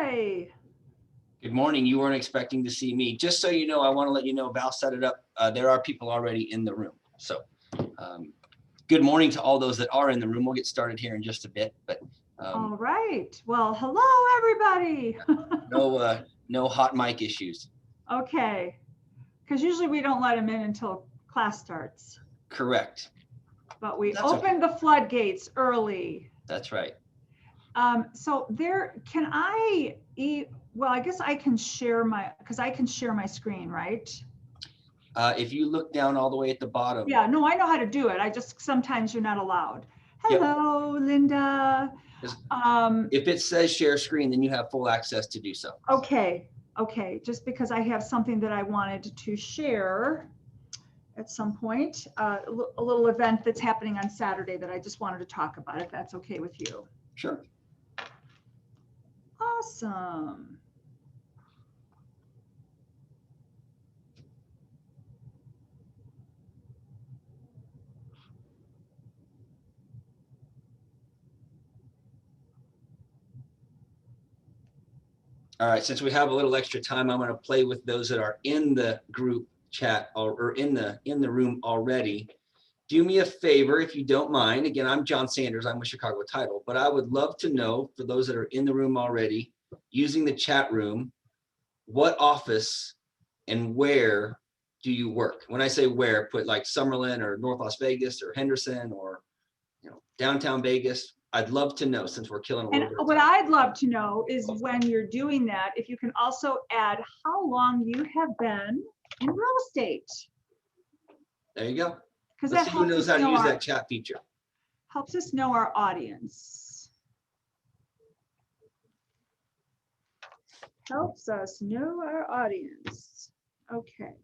Hi. Good morning. You weren't expecting to see me. Just so you know, I want to let you know, Val set it up. There are people already in the room. So good morning to all those that are in the room. We'll get started here in just a bit. But All right. Well, hello, everybody. no hot mic issues. Okay. Because usually we don't let them in until class starts. Correct. But we opened the floodgates early. That's right. So can I well, I guess I can share because I can share my screen, right? If you look down all the way at the bottom. Yeah, no, I know how to do it. I just, sometimes you're not allowed. Hello, yep. Linda. If it says share screen, then you have full access to do so. Okay. Just because I have something that I wanted to share at some point, a little event that's happening on Saturday that I just wanted to talk about, if that's okay with you. Sure. Awesome. All right, since we have a little extra time, I'm going to play with those that are in the group chat or in the room already. Do me a favor, if you don't mind. Again, I'm John Sanders. I'm with Chicago Title, but I would love to know, for those that are in the room already, using the chat room, what office and where do you work? When I say where, put like Summerlin or North Las Vegas or Henderson or downtown Vegas. I'd love to know, since we're killing a little bit of time. What I'd love to know is, when you're doing that, if you can also add how long you have been in real estate. There you go. Because Let's that see who knows how to use that chat feature. Helps us know our audience. Helps us know our audience. Okay.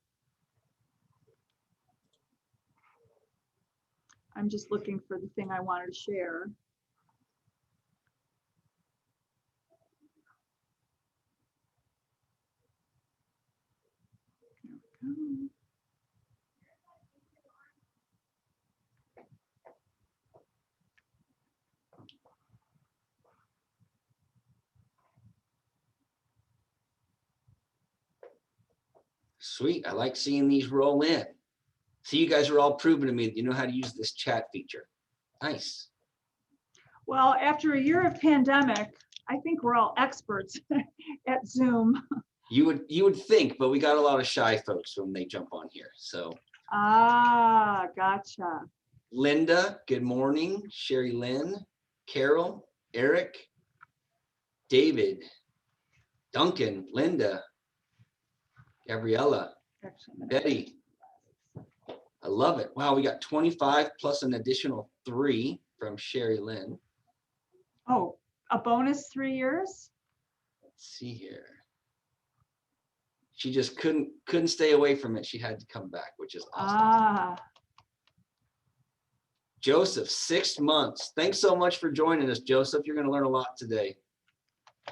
I'm just looking for the thing I wanted to share. Sweet. I like seeing these roll in. See, you guys are all proving to me that you know how to use this chat feature. Nice. Well, after a year of pandemic, I think we're all experts at Zoom. You would think, but we got a lot of shy folks when they jump on here. So. Ah, gotcha. Linda, good morning. Sherry Lynn, Carol, Eric, David, Duncan, Linda, Gabriella, Betty. I love it. Wow, we got 25 plus an additional 3 from Sherry Lynn. Oh, a bonus 3 years? Let's see here. She just couldn't stay away from it. She had to come back, which is awesome. Ah. Joseph, 6 months. Thanks so much for joining us, Joseph. You're going to learn a lot today.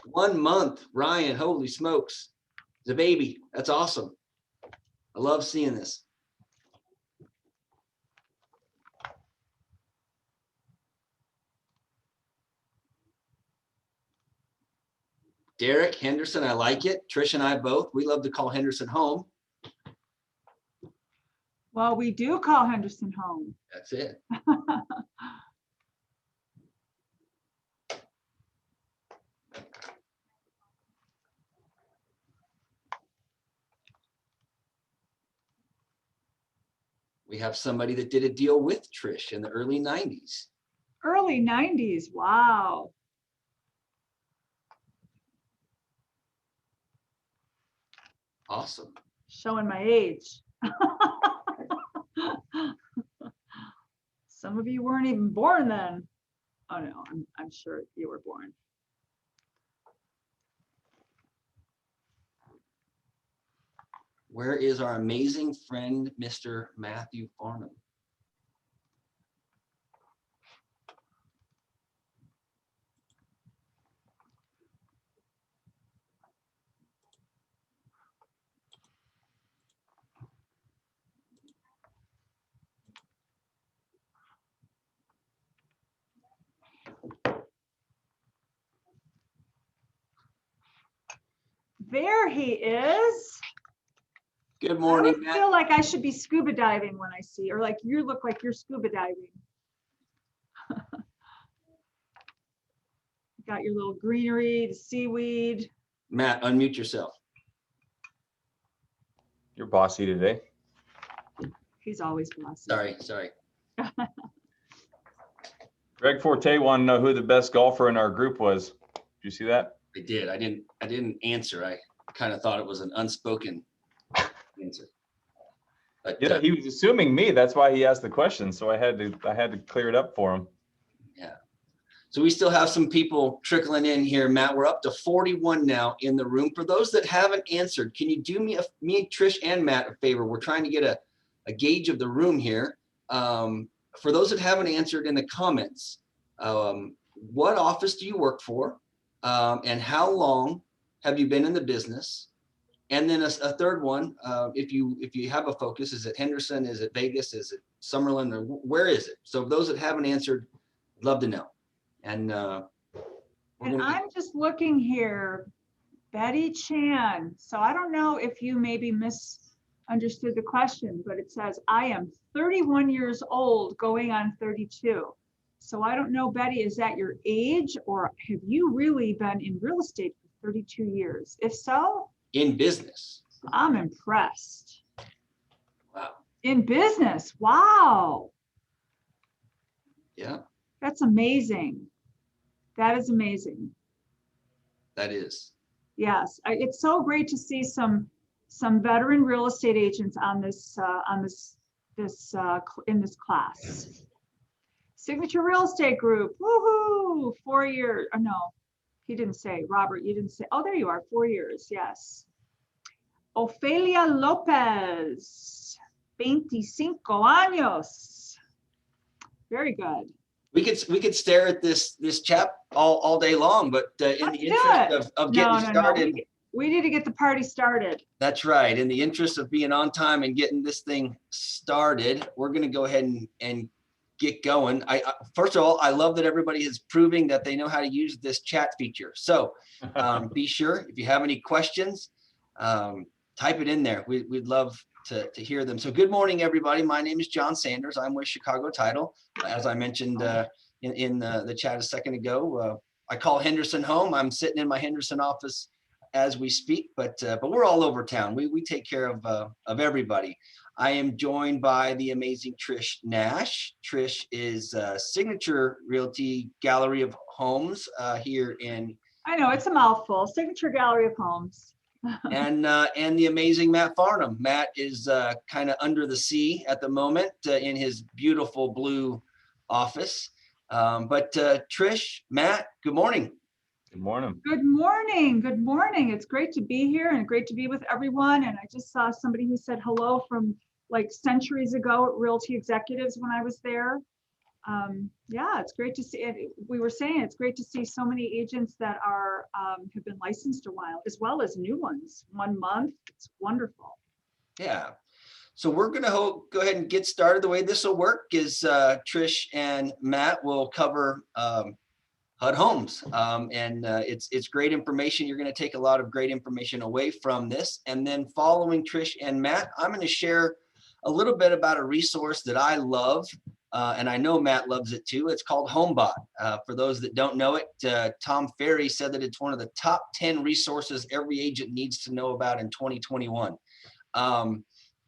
1 month. Ryan, holy smokes. The baby. That's awesome. I love seeing this. Derek, Henderson, I like it. Trish and I both. We love to call Henderson home. Well, we do call Henderson home. That's it. We have somebody that did a deal with Trish in the early 90s. Early 90s. Wow. Awesome. Showing my age. Some of you weren't even born then. Oh no, I'm sure you were born. Where is our amazing friend, Mr. Matthew Farnham? There he is. Good I morning, always Matt. feel like I should be scuba diving when I see, or like you look like you're scuba diving. Got your little greenery, the seaweed. Matt, unmute yourself. You're bossy today. He's always bossy. Sorry. Greg Forte wanted to know who the best golfer in our group was. Did you see that? I did. I didn't answer. I kind of thought it was an unspoken answer. But Yeah, he was assuming me. That's why he asked the question. So I had to clear it up for him. yeah. So we still have some people trickling in here, Matt. We're up to 41 now in the room. For those that haven't answered, can you do me, Trish, and Matt a favor? We're trying to get a gauge of the room here. For those that haven't answered in the comments, what office do you work for? And how long have you been in the business? And then a third one, if you have a focus, is it Henderson? Is it Vegas? Is it Summerlin? Or where is it? So those that haven't answered, I'd love to know. And I'm just looking here, Betty Chan. So I don't know if you maybe misunderstood the question, but it says, I am 31 years old going on 32. So I don't know, Betty, is that your age or have you really been in real estate for 32 years? If so, in business. I'm impressed. Wow. In business, wow. Yeah, That's amazing. That is amazing. that is. Yes, it's so great to see some veteran real estate agents on this in this class. Signature Real Estate Group, woohoo! 4 years. Oh, no, he didn't say. Robert, you didn't say. Oh, there you are. 4 years. Yes. Ofelia Lopez, 25 años. Very good. We could stare at this chap all day long, but in the interest of getting started, we need to get the party started. That's right. In the interest of being on time and getting this thing started, we're going to go ahead and get going. First of all, I love that everybody is proving that they know how to use this chat feature. So be sure if you have any questions, type it in there. We'd love to hear them. So good morning, everybody. My name is John Sanders. I'm with Chicago Title. As I mentioned in the chat a second ago, I call Henderson home. I'm sitting in my Henderson office as we speak, but we're all over town. We take care of everybody. I am joined by the amazing Trish Nash. Trish is Signature Realty Gallery of Homes here in. I know it's a mouthful. Signature Gallery of Homes. and the amazing Matt Farnham. Matt is kind of under the sea at the moment in his beautiful blue office. But Trish, Matt, good morning. Good morning. Good morning. Good morning. It's great to be here and great to be with everyone. And I just saw somebody who said hello from like centuries ago at Realty Executives when I was there. Yeah, it's great to see it. We were saying it's great to see so many agents that are have been licensed a while, as well as new ones. 1 month, it's wonderful. Yeah. So we're going to go ahead and get started. The way this will work is Trish and Matt will cover HUD homes. It's great information. You're going to take a lot of great information away from this. And then following Trish and Matt, I'm going to share a little bit about a resource that I love. And I know Matt loves it too. It's called HomeBot. For those that don't know it, Tom Ferry said that it's one of the top 10 resources every agent needs to know about in 2021.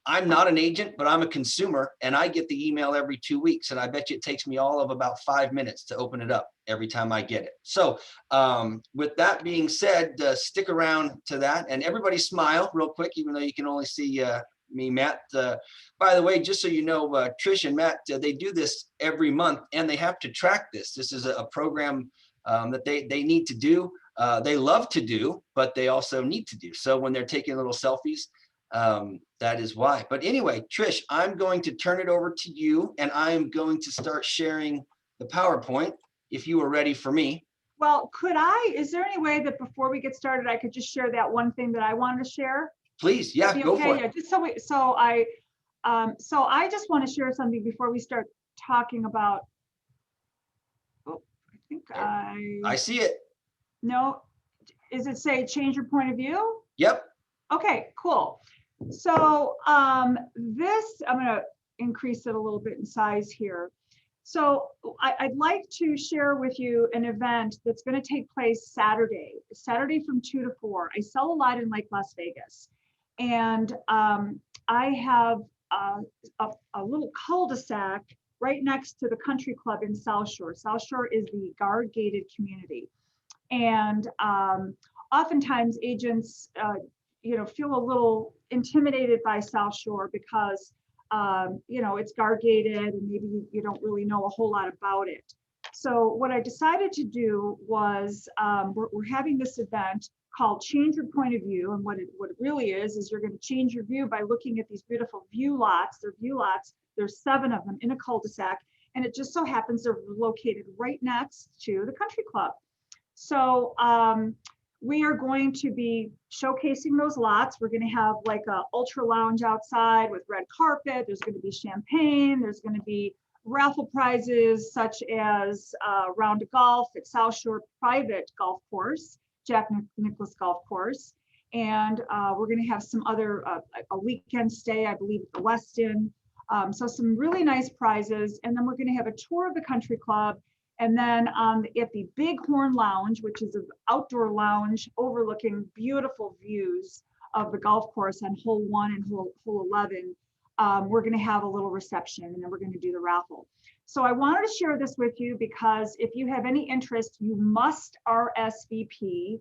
I'm not an agent, but I'm a consumer, and I get the email every 2 weeks, and I bet you it takes me all of about 5 minutes to open it up every time I get it. So with that being said, stick around to that, and everybody smile real quick, even though you can only see me, Matt. By the way, just so you know, Trish and Matt, they do this every month, and they have to track this. This is a program that they need to do. They love to do, but they also need to do. So when they're taking little selfies, that is why. But anyway, Trish, I'm going to turn it over to you, and I'm going to start sharing the PowerPoint if you are ready for me. Well, is there any way that before we get started, I could just share that one thing that I wanted to share? Please, yeah, go for it. Yeah, just so I just want to share something before we start talking about. Oh, I think I see it. No, is it say change your point of view? Yep. Okay, cool. So this, I'm going to increase it a little bit in size here. So I'd like to share with you an event that's going to take place Saturday from 2 to 4. I sell a lot in Lake Las Vegas. And I have a little cul-de-sac right next to the country club in South Shore. South Shore is the guard gated community. And oftentimes agents, feel a little intimidated by South Shore because it's guard gated and maybe you don't really know a whole lot about it. So what I decided to do was we're having this event called Change Your Point of View. And what it really is you're going to change your view by looking at these beautiful view lots. They're view lots. There's 7 of them in a cul-de-sac. And it just so happens they're located right next to the country club. So we are going to be showcasing those lots. We're going to have like a ultra lounge outside with red carpet. There's going to be champagne. There's going to be raffle prizes such as round of golf at South Shore private golf course, Jack Nicklaus Golf Course. And we're going to have some other, a weekend stay, I believe, at the Westin. So some really nice prizes. And then we're going to have a tour of the country club. And then at the Bighorn Lounge, which is an outdoor lounge overlooking beautiful views of the golf course on hole 1 and hole 11, we're going to have a little reception, and then we're going to do the raffle. So I wanted to share this with you because if you have any interest, you must RSVP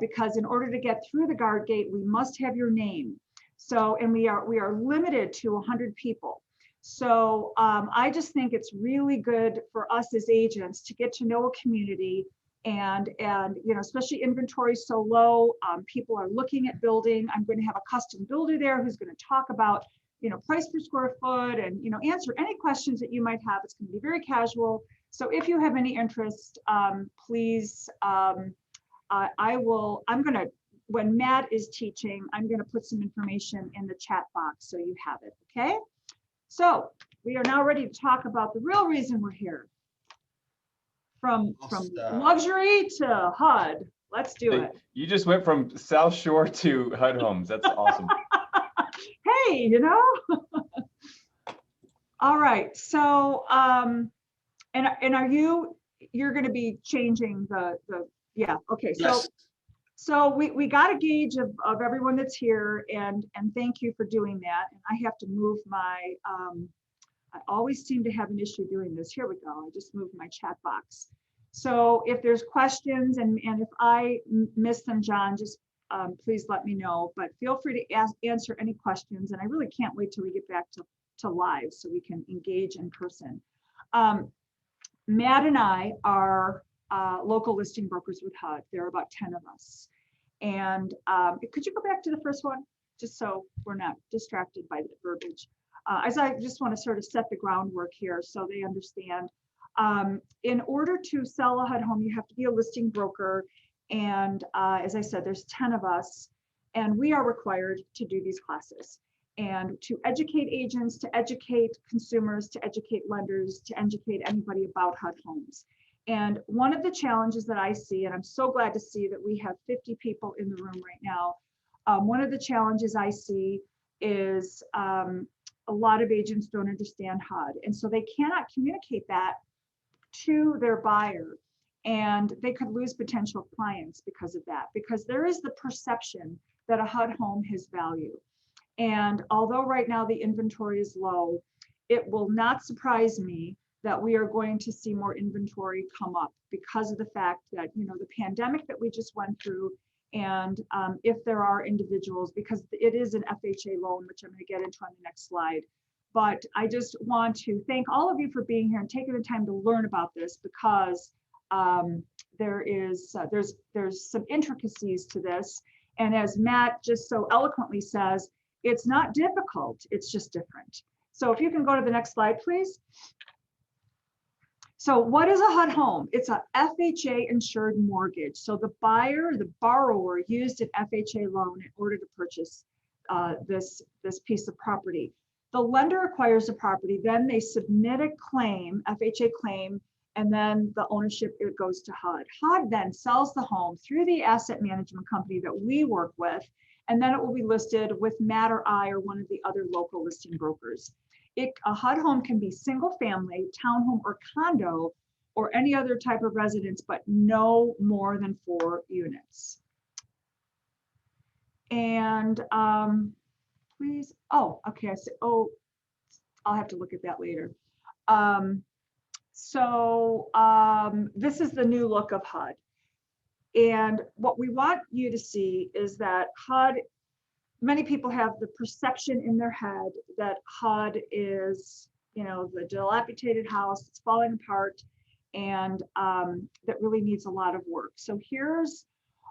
because in order to get through the guard gate, we must have your name. So, and we are limited to 100 people. So I just think it's really good for us as agents to get to know a community and especially inventory so low, people are looking at building. I'm going to have a custom builder there who's going to talk about, price per square foot and, answer any questions that you might have. It's going to be very casual. So if you have any interest, please, I'm going to, when Matt is teaching, I'm going to put some information in the chat box so you have it, okay? So we are now ready to talk about the real reason we're here. From luxury to HUD. Let's do it. You just went from South Shore to HUD Homes. That's awesome. Hey, All right. So and are you're going to be changing yeah, okay. Yes. So we got a gauge of everyone that's here, and thank you for doing that. And I have to move my, I always seem to have an issue doing this. Here we go. I just moved my chat box. So if there's questions and if I miss them, John, just please let me know. But feel free to answer any questions. And I really can't wait till we get back to live so we can engage in person. Matt and I are local listing brokers with HUD. There are about 10 of us. And could you go back to the first one, just so we're not distracted by the verbiage? As I just want to sort of set the groundwork here so they understand. In order to sell a HUD home, you have to be a listing broker. And as I said, there's 10 of us, and we are required to do these classes and to educate agents, to educate consumers, to educate lenders, to educate anybody about HUD homes. And one of the challenges that I see, and I'm so glad to see that we have 50 people in the room right now. One of the challenges I see is a lot of agents don't understand HUD. And so they cannot communicate that to their buyer. And they could lose potential clients because of that, because there is the perception that a HUD home has value. And although right now the inventory is low, it will not surprise me that we are going to see more inventory come up because of the fact that, the pandemic that we just went through, and if there are individuals, because it is an FHA loan, which I'm going to get into on the next slide. But I just want to thank all of you for being here and taking the time to learn about this, because there's some intricacies to this. And as Matt just so eloquently says, it's not difficult, it's just different. So if you can go to the next slide, please. So what is a HUD home? It's a FHA insured mortgage. So the borrower used an FHA loan in order to purchase this piece of property. The lender acquires the property, then they submit a claim, FHA claim, And then the ownership, it goes to HUD. HUD then sells the home through the asset management company that we work with, and then it will be listed with Matt or I or one of the other local listing brokers. A HUD home can be single family, townhome, or condo, or any other type of residence, but no more than 4 units. And please, oh, okay, I see, oh, I'll have to look at that later. This is the new look of HUD. And what we want you to see is that HUD, many people have the perception in their head that HUD is, you know, the dilapidated house that's falling apart and that really needs a lot of work. So here's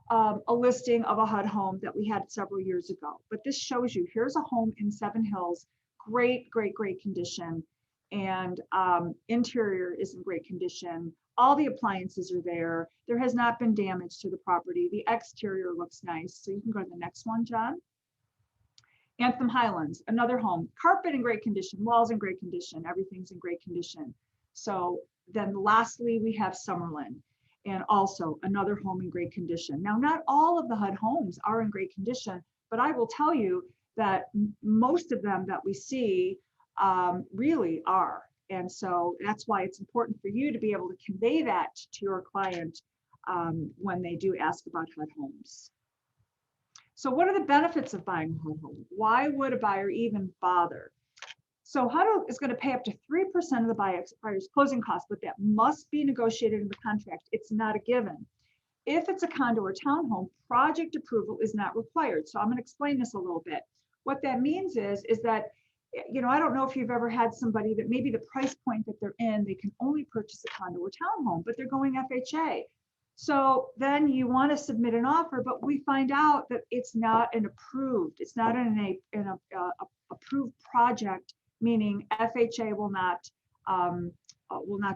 a listing of a HUD home that we had several years ago. But this shows you, here's a home in Seven Hills, great, great, great condition. And interior is in great condition. All the appliances are there. There has not been damage to the property. The exterior looks nice. So you can go to the next one, John. Anthem Highlands, another home, carpet in great condition, walls in great condition, everything's in great condition. So then lastly, we have Summerlin, and also another home in great condition. Now, not all of the HUD homes are in great condition, but I will tell you that most of them that we see really are. And so that's why it's important for you to be able to convey that to your client when they do ask about HUD homes. So what are the benefits of buying a HUD home? Why would a buyer even bother? So HUD is going to pay up to 3% of the buyer's closing costs, but that must be negotiated in the contract. It's not a given. If it's a condo or townhome, project approval is not required. So I'm going to explain this a little bit. What that means is that, you know, I don't know if you've ever had somebody that maybe the price point that they're in, they can only purchase a condo or townhome, but they're going FHA. So then you want to submit an offer, but we find out that it's not an approved, it's not an approved project, meaning FHA will not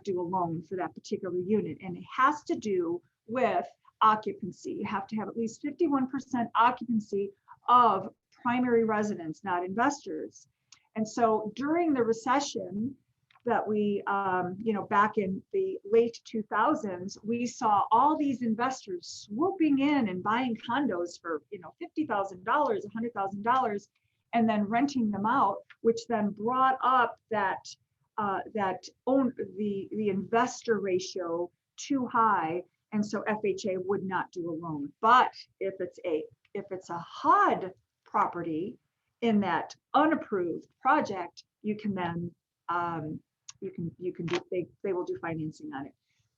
do a loan for that particular unit. And it has to do with occupancy. You have to have at least 51% occupancy of primary residents, not investors. And so during the recession that we, back in the late 2000s, we saw all these investors swooping in and buying condos for, $50,000, $100,000, and then renting them out, which then brought up the investor ratio too high, and so FHA would not do a loan. But if it's a HUD property in that unapproved project, you can then they will do financing on it.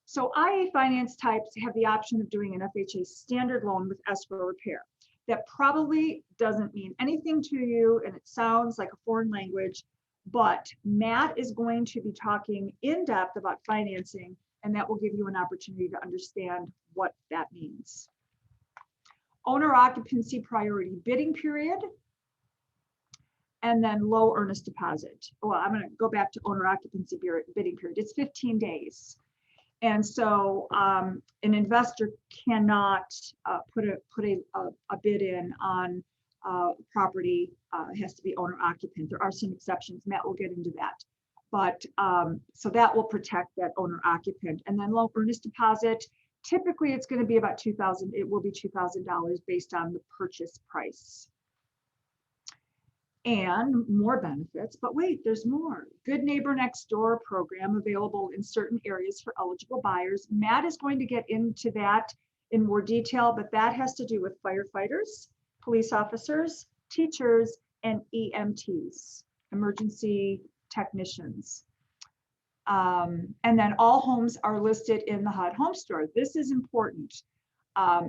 So IA finance types have the option of doing an FHA standard loan with escrow repair. That probably doesn't mean anything to you, and it sounds like a foreign language, but Matt is going to be talking in depth about financing, and that will give you an opportunity to understand what that means. Owner occupancy priority bidding period, and then low earnest deposit. Well, I'm going to go back to owner occupancy bidding period. It's 15 days. And so an investor cannot put a bid in on property. It has to be owner occupant. There are some exceptions. Matt will get into that. But so that will protect that owner occupant. And then low earnest deposit, typically it's going to be about $2,000. It will be $2,000 based on the purchase price. And more benefits, but wait, there's more. Good Neighbor Next Door program available in certain areas for eligible buyers. Matt is going to get into that in more detail, but that has to do with firefighters, police officers, teachers, and EMTs, emergency technicians. And then all homes are listed in the HUD home store. This is important.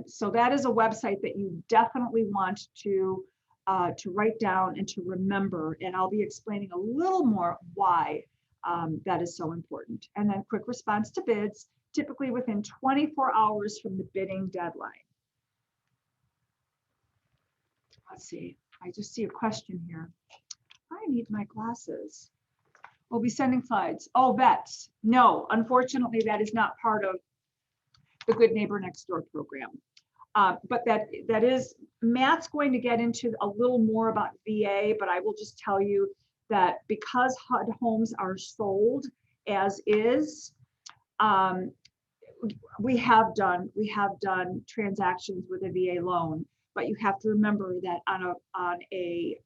So that is a website that you definitely want to write down and to remember. And I'll be explaining a little more why that is so important. And then quick response to bids, typically within 24 hours from the bidding deadline. Let's see, I just see a question here. I need my glasses. We'll be sending slides. Oh, vets. No, unfortunately, that is not part of the Good Neighbor Next Door program. But that is, Matt's going to get into a little more about VA, but I will just tell you that because HUD homes are sold as is, we have done transactions with a VA loan, but you have to remember that on a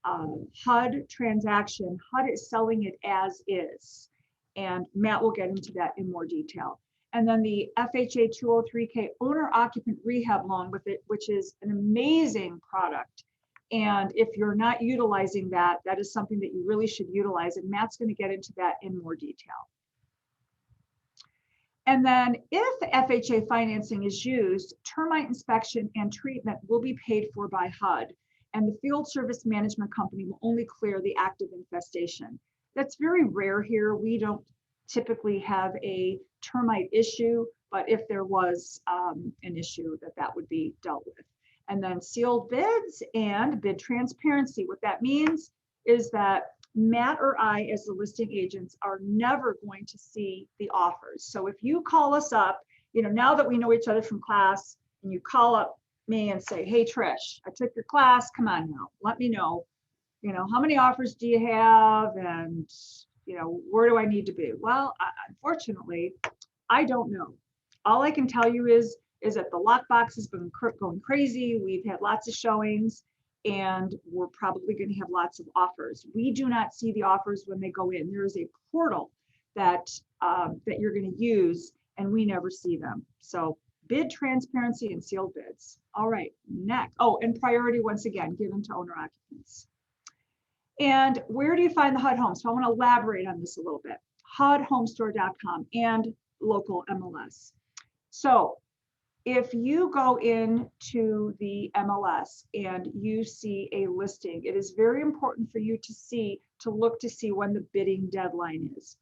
HUD transaction, HUD is selling it as is, and Matt will get into that in more detail. And then the FHA 203K owner occupant rehab loan with it, which is an amazing product. And if you're not utilizing that, that is something that you really should utilize. And Matt's going to get into that in more detail. And then if FHA financing is used, termite inspection and treatment will be paid for by HUD. And the field service management company will only clear the active infestation. That's very rare here. We don't typically have a termite issue, but if there was an issue, that would be dealt with. And then sealed bids and bid transparency. What that means is that Matt or I, as the listing agents, are never going to see the offers. So if you call us up, now that we know each other from class, and you call up me and say, hey, Trish, I took your class, come on now, let me know, how many offers do you have? And, where do I need to be? Well, unfortunately, I don't know. All I can tell you is that the lockbox has been going crazy. We've had lots of showings, and we're probably going to have lots of offers. We do not see the offers when they go in. There is a portal that you're going to use, and we never see them. So bid transparency and sealed bids. All right, next. Oh, and priority once again given to owner occupants. And where do you find the HUD home? So I want to elaborate on this a little bit. HUDhomestore.com and local MLS. So if you go into the MLS and you see a listing, it is very important for you to look to see when the bidding deadline is.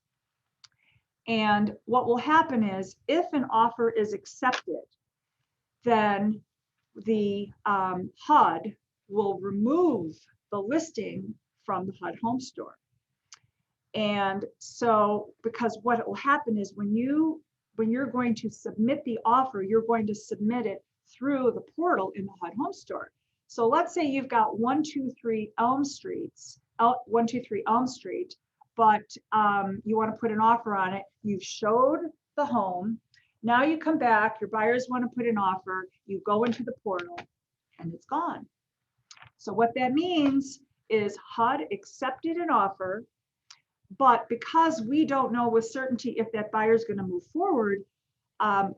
And what will happen is if an offer is accepted, then the HUD will remove the listing from the HUD home store. And so, because what will happen is when you're going to submit the offer, you're going to submit it through the portal in the HUD home store. So let's say you've got 123 Elm Street, but you want to put an offer on it. You've showed the home. Now you come back, your buyers want to put an offer, you go into the portal and it's gone. So what that means is HUD accepted an offer, but because we don't know with certainty if that buyer is going to move forward,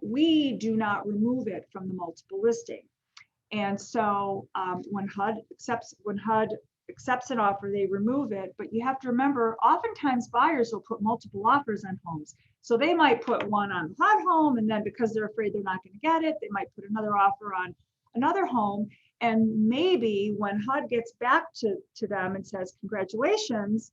we do not remove it from the multiple listing. And so when HUD accepts an offer, they remove it. But you have to remember, oftentimes buyers will put multiple offers on homes. So they might put one on the HUD home, and then because they're afraid they're not going to get it, they might put another offer on another home. And maybe when HUD gets back to them and says, congratulations,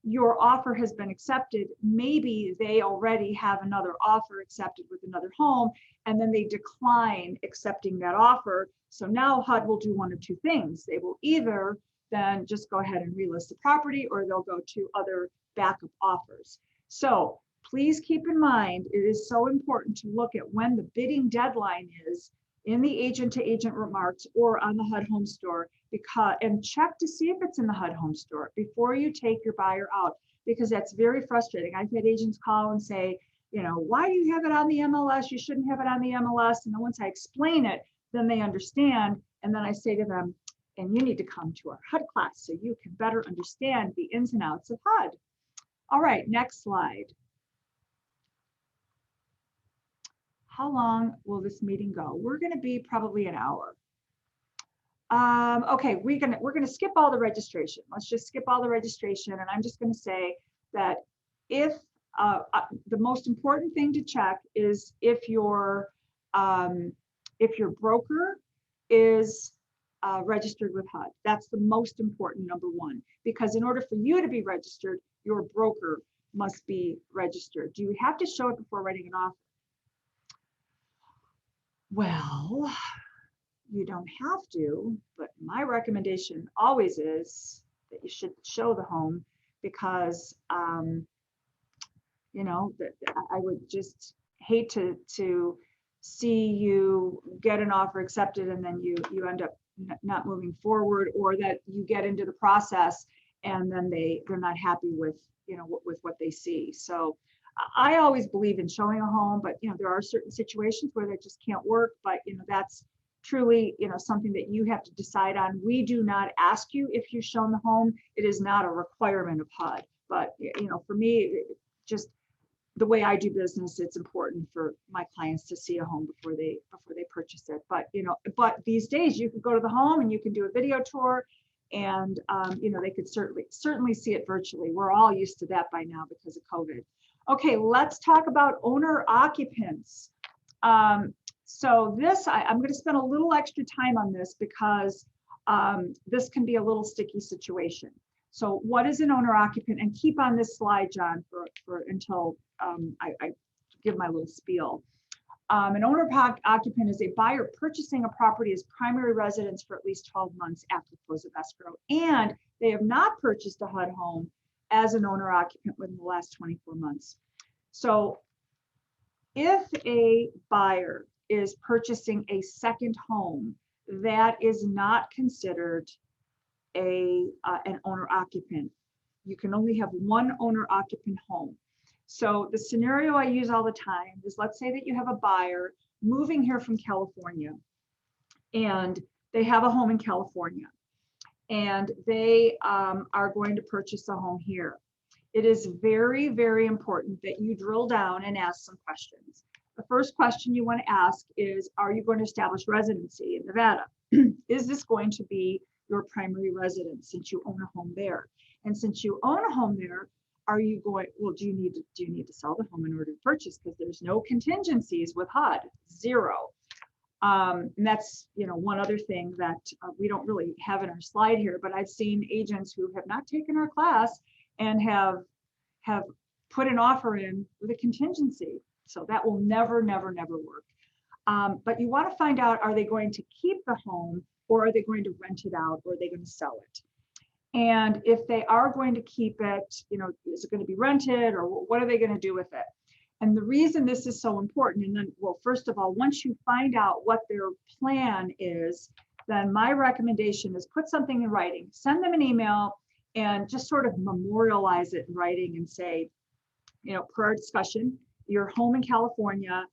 your offer has been accepted, maybe they already have another offer accepted with another home, and then they decline accepting that offer. So now HUD will do one of two things. They will either then just go ahead and relist the property, or they'll go to other backup offers. So please keep in mind, it is so important to look at when the bidding deadline is in the agent to agent remarks or on the HUD home store, and check to see if it's in the HUD home store before you take your buyer out, because that's very frustrating. I've had agents call and say, why do you have it on the MLS? You shouldn't have it on the MLS. And then once I explain it, then they understand. And then I say to them, and you need to come to our HUD class so you can better understand the ins and outs of HUD. All right, next slide. How long will this meeting go? We're going to be probably an hour. Okay, we're gonna skip all the registration. Let's just skip all the registration, and I'm just going to say that if the most important thing to check is if your broker is registered with HUD. That's the most important, number one, because in order for you to be registered, your broker must be registered. Do you have to show it before writing an offer? Well, you don't have to, but my recommendation always is that you should show the home, because I would just hate to see you get an offer accepted and then you end up not moving forward, or that you get into the process and then they're not happy with with what they see. So I always believe in showing a home, but there are certain situations where that just can't work. But that's truly something that you have to decide on. We do not ask you if you've shown the home. It is not a requirement of HUD. But for me, just the way I do business, it's important for my clients to see a home before they purchase it. But but these days you can go to the home and you can do a video tour, and they could certainly see it virtually. We're all used to that by now because of COVID. Okay, let's talk about owner occupants. So this, I'm going to spend a little extra time on this because this can be a little sticky situation. So what is an owner occupant? And keep on this slide, John, for until I give my little spiel. An owner occupant is a buyer purchasing a property as primary residence for at least 12 months after close of escrow, and they have not purchased a HUD home as an owner occupant within the last 24 months. So if a buyer is purchasing a second home, that is not considered an owner occupant. You can only have one owner occupant home. So the scenario I use all the time is, let's say that you have a buyer moving here from California, and they have a home in California, and they are going to purchase a home here. It is very, very important that you drill down and ask some questions. The first question you want to ask is, are you going to establish residency in Nevada? Is this going to be your primary residence since you own a home there? And since you own a home there, are you going, well, do you need to sell the home in order to purchase? Because there's no contingencies with HUD, zero. And that's, one other thing that we don't really have in our slide here, but I've seen agents who have not taken our class and have put an offer in with a contingency. So that will never, never, never work. But you want to find out, are they going to keep the home, or are they going to rent it out, or are they going to sell it? And if they are going to keep it, is it going to be rented, or what are they going to do with it? And the reason this is so important, and then, well, first of all, once you find out what their plan is, then my recommendation is put something in writing, send them an email, and just sort of memorialize it in writing and say, per our discussion, your home in California,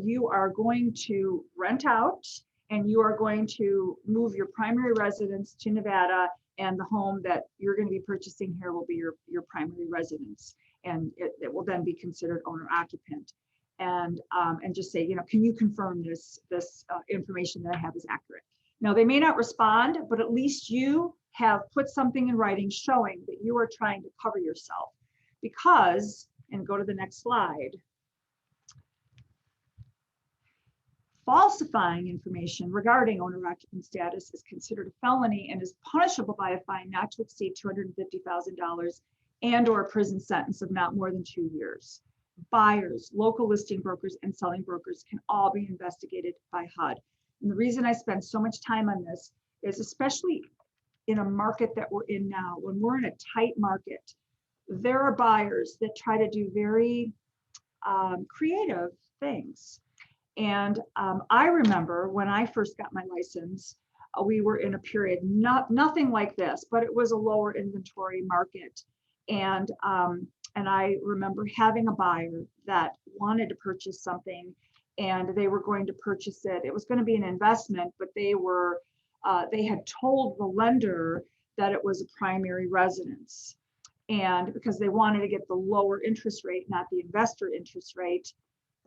you are going to rent out, and you are going to move your primary residence to Nevada, and the home that you're going to be purchasing here will be your primary residence, and it will then be considered owner occupant. And just say, can you confirm this information that I have is accurate? Now, they may not respond, but at least you have put something in writing showing that you are trying to cover yourself. Because, and go to the next slide, falsifying information regarding owner occupant status is considered a felony and is punishable by a fine not to exceed $250,000 and or a prison sentence of not more than 2 years. Buyers, local listing brokers, and selling brokers can all be investigated by HUD. And the reason I spend so much time on this is, especially in a market that we're in now, when we're in a tight market, there are buyers that try to do very creative things. And I remember when I first got my license, we were in a period, nothing like this, but it was a lower inventory market. And I remember having a buyer that wanted to purchase something, and they were going to purchase it. It was going to be an investment, but they had told the lender that it was a primary residence. And because they wanted to get the lower interest rate, not the investor interest rate,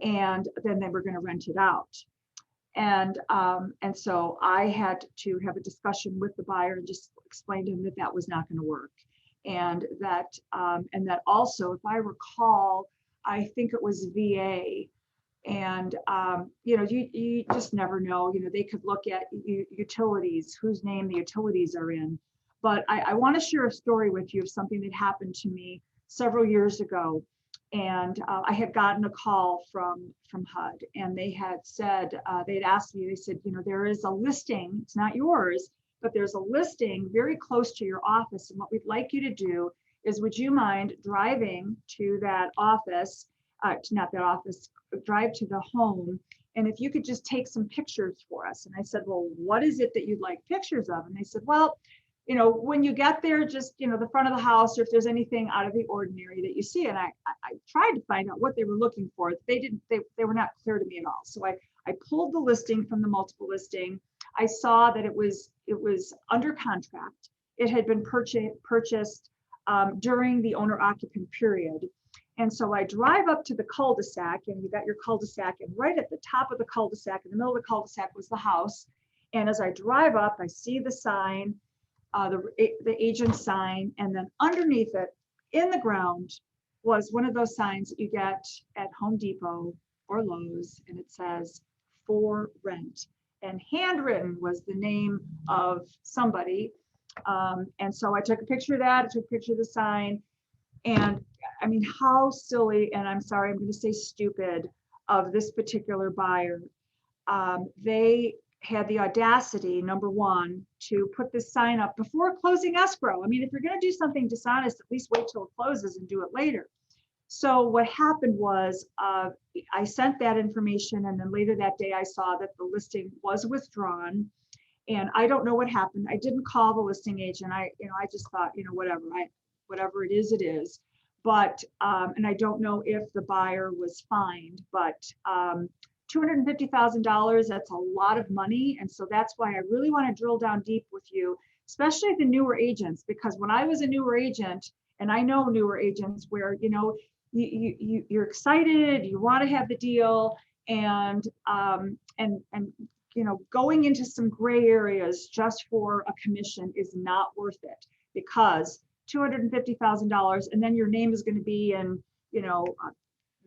and then they were going to rent it out. And so I had to have a discussion with the buyer and just explain to him that that was not going to work. And that also, if I recall, I think it was VA, and you just never know. They could look at utilities, whose name the utilities are in. But I want to share a story with you of something that happened to me several years ago. And I had gotten a call from HUD, and they had said, they'd asked me, they said, there is a listing, it's not yours, but there's a listing very close to your office. And what we'd like you to do is, would you mind driving to that office, drive to the home. And if you could just take some pictures for us. And I said, well, what is it that you'd like pictures of? And they said, well, when you get there, just, the front of the house, or if there's anything out of the ordinary that you see. And I tried to find out what they were looking for. They were not clear to me at all. So I pulled the listing from the multiple listing. I saw that it was under contract. It had been purchased during the owner occupant period. And so I drive up to the cul-de-sac, and you got your cul-de-sac, and right at the top of the cul-de-sac, in the middle of the cul-de-sac, was the house. And as I drive up, I see the sign, the agent sign, and then underneath it, in the ground, was one of those signs that you get at Home Depot or Lowe's, and it says "For Rent." And handwritten was the name of somebody. And so I took a picture of that. I took a picture of the sign. And I mean, how silly, and I'm sorry, I'm going to say stupid, of this particular buyer. They had the audacity, number one, to put this sign up before closing escrow. I mean, if you're going to do something dishonest, at least wait till it closes and do it later. So what happened was I sent that information, and then later that day I saw that the listing was withdrawn. And I don't know what happened. I didn't call the listing agent. I just thought, whatever it is, it is. But, and I don't know if the buyer was fined, but $250,000, that's a lot of money. And so that's why I really want to drill down deep with you, especially the newer agents, because when I was a newer agent, and I know newer agents where, you're excited, you want to have the deal, and going into some gray areas just for a commission is not worth it, because $250,000, and then your name is going to be in,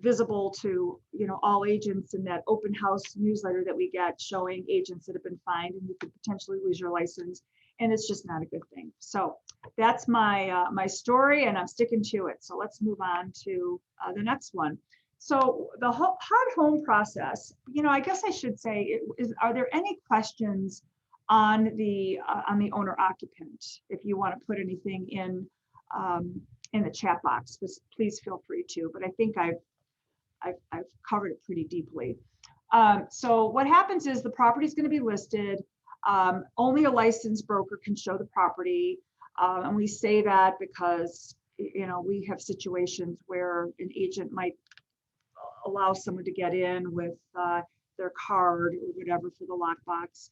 visible to, all agents in that open house newsletter that we get showing agents that have been fined, and you could potentially lose your license. And it's just not a good thing. So that's my story, and I'm sticking to it. So let's move on to the next one. So the HUD home process, I guess I should say, are there any questions on the owner occupant? If you want to put anything in the chat box, please feel free to. But I think I've covered it pretty deeply. So what happens is the property is going to be listed. Only a licensed broker can show the property. And we say that because, we have situations where an agent might allow someone to get in with their card or whatever for the lockbox.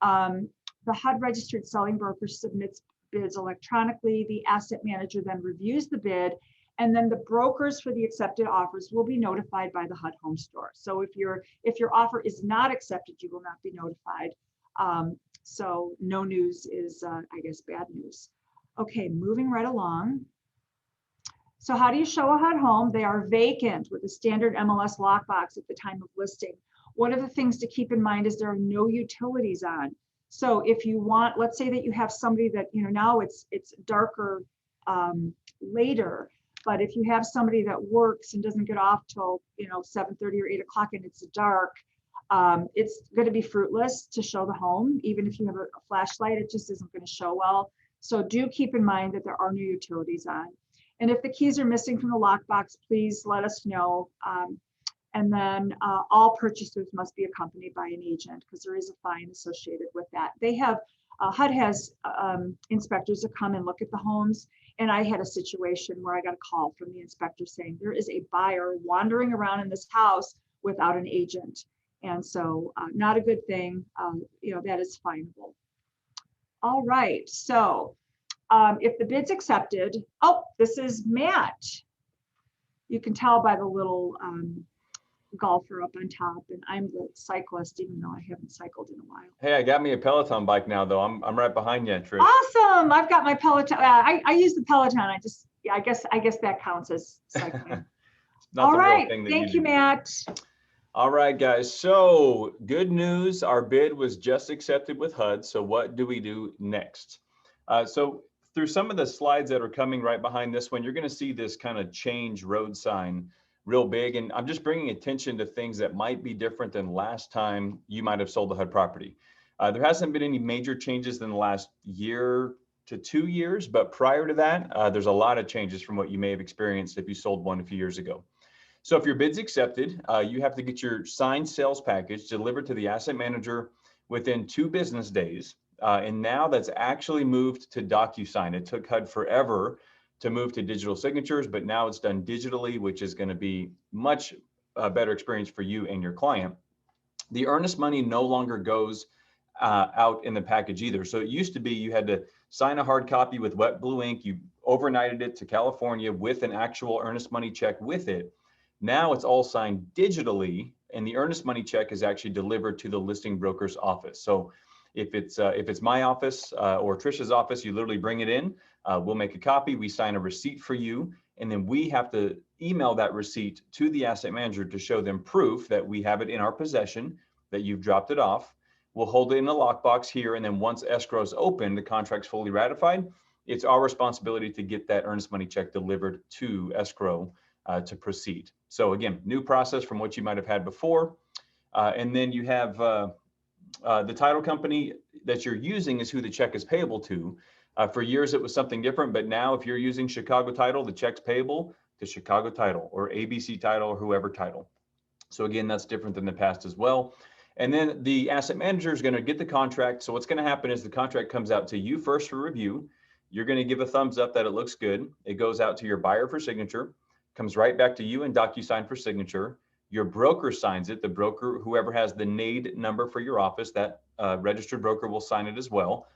The HUD registered selling broker submits bids electronically. The asset manager then reviews the bid, and then the brokers for the accepted offers will be notified by the HUD home store. So if your offer is not accepted, you will not be notified. So no news is, I guess, bad news. Okay, moving right along. So how do you show a HUD home? They are vacant with a standard MLS lockbox at the time of listing. One of the things to keep in mind is there are no utilities on. So if you want, let's say that you have somebody that, now it's darker later, but if you have somebody that works and doesn't get off till, 7:30 or 8 o'clock and it's dark, it's going to be fruitless to show the home. Even if you have a flashlight, it just isn't going to show well. So do keep in mind that there are no utilities on. And if the keys are missing from the lockbox, please let us know. And then all purchasers must be accompanied by an agent, because there is a fine associated with that. They have, HUD has inspectors that come and look at the homes. And I had a situation where I got a call from the inspector saying there is a buyer wandering around in this house without an agent. And so not a good thing, that is fineable. All right, so if the bid's accepted, this is Matt. You can tell by the little golfer up on top, and I'm the cyclist, even though I haven't cycled in a while. Hey, I got me a Peloton bike now, though. I'm right behind you, Trish. Awesome! I've got my Peloton. I use the Peloton. I guess that counts as cycling. All right, thank you, Matt. All right, guys. So good news. Our bid was just accepted with HUD. So what do we do next? So through some of the slides that are coming right behind this one, you're going to see this kind of change road sign real big. And I'm just bringing attention to things that might be different than last time you might have sold a HUD property. There hasn't been any major changes in the last year to 2 years, but prior to that, there's a lot of changes from what you may have experienced if you sold one a few years ago. So if your bid's accepted, you have to get your signed sales package delivered to the asset manager within 2 business days. And now that's actually moved to DocuSign. It took HUD forever to move to digital signatures, but now it's done digitally, which is going to be much better experience for you and your client. The earnest money no longer goes out in the package either. So it used to be you had to sign a hard copy with wet blue ink. You overnighted it to California with an actual earnest money check with it. Now it's all signed digitally, and the earnest money check is actually delivered to the listing broker's office. So if it's my office or Trisha's office, you literally bring it in. We'll make a copy. We sign a receipt for you, and then we have to email that receipt to the asset manager to show them proof that we have it in our possession, that you've dropped it off. We'll hold it in a lockbox here, and then once escrow is open, the contract's fully ratified. It's our responsibility to get that earnest money check delivered to escrow to proceed. So again, new process from what you might have had before. And then you have the title company that you're using is who the check is payable to. For years, it was something different, but now if you're using Chicago Title, the check's payable to Chicago Title or ABC Title or whoever title. So again, that's different than the past as well. And then the asset manager is going to get the contract. So what's going to happen is the contract comes out to you first for review. You're going to give a thumbs up that it looks good. It goes out to your buyer for signature, comes right back to you in DocuSign for signature. Your broker signs it. The broker, whoever has the NAID number for your office, that registered broker will sign it as well.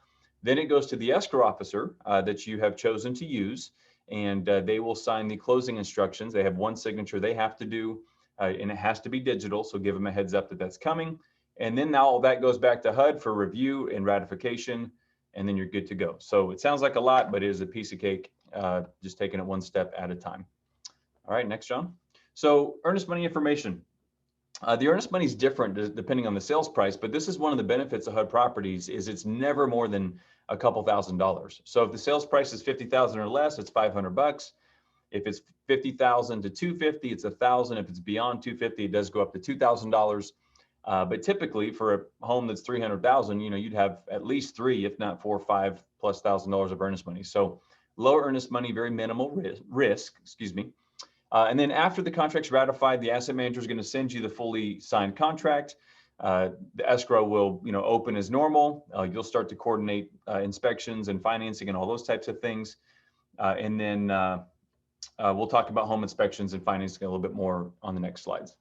Then it goes to the escrow officer that you have chosen to use, and they will sign the closing instructions. They have one signature they have to do, and it has to be digital. So give them a heads up that that's coming. And then now all that goes back to HUD for review and ratification, and then you're good to go. So it sounds like a lot, but it is a piece of cake, just taking it one step at a time. All right, next, John. So earnest money information. The earnest money is different depending on the sales price, but this is one of the benefits of HUD properties is it's never more than a couple $1,000s. So if the sales price is $50,000 or less, it's $500. If it's $50,000 to $250, it's $1,000. If it's beyond $250, it does go up to $2,000. But typically for a home that's $300,000, you'd have at least $3,000, if not $4,000, $5,000+ of earnest money. So low earnest money, very minimal risk, excuse me. And then after the contract's ratified, the asset manager is going to send you the fully signed contract. The escrow will, open as normal. You'll start to coordinate inspections and financing and all those types of things. And then we'll talk about home inspections and financing a little bit more on the next slides.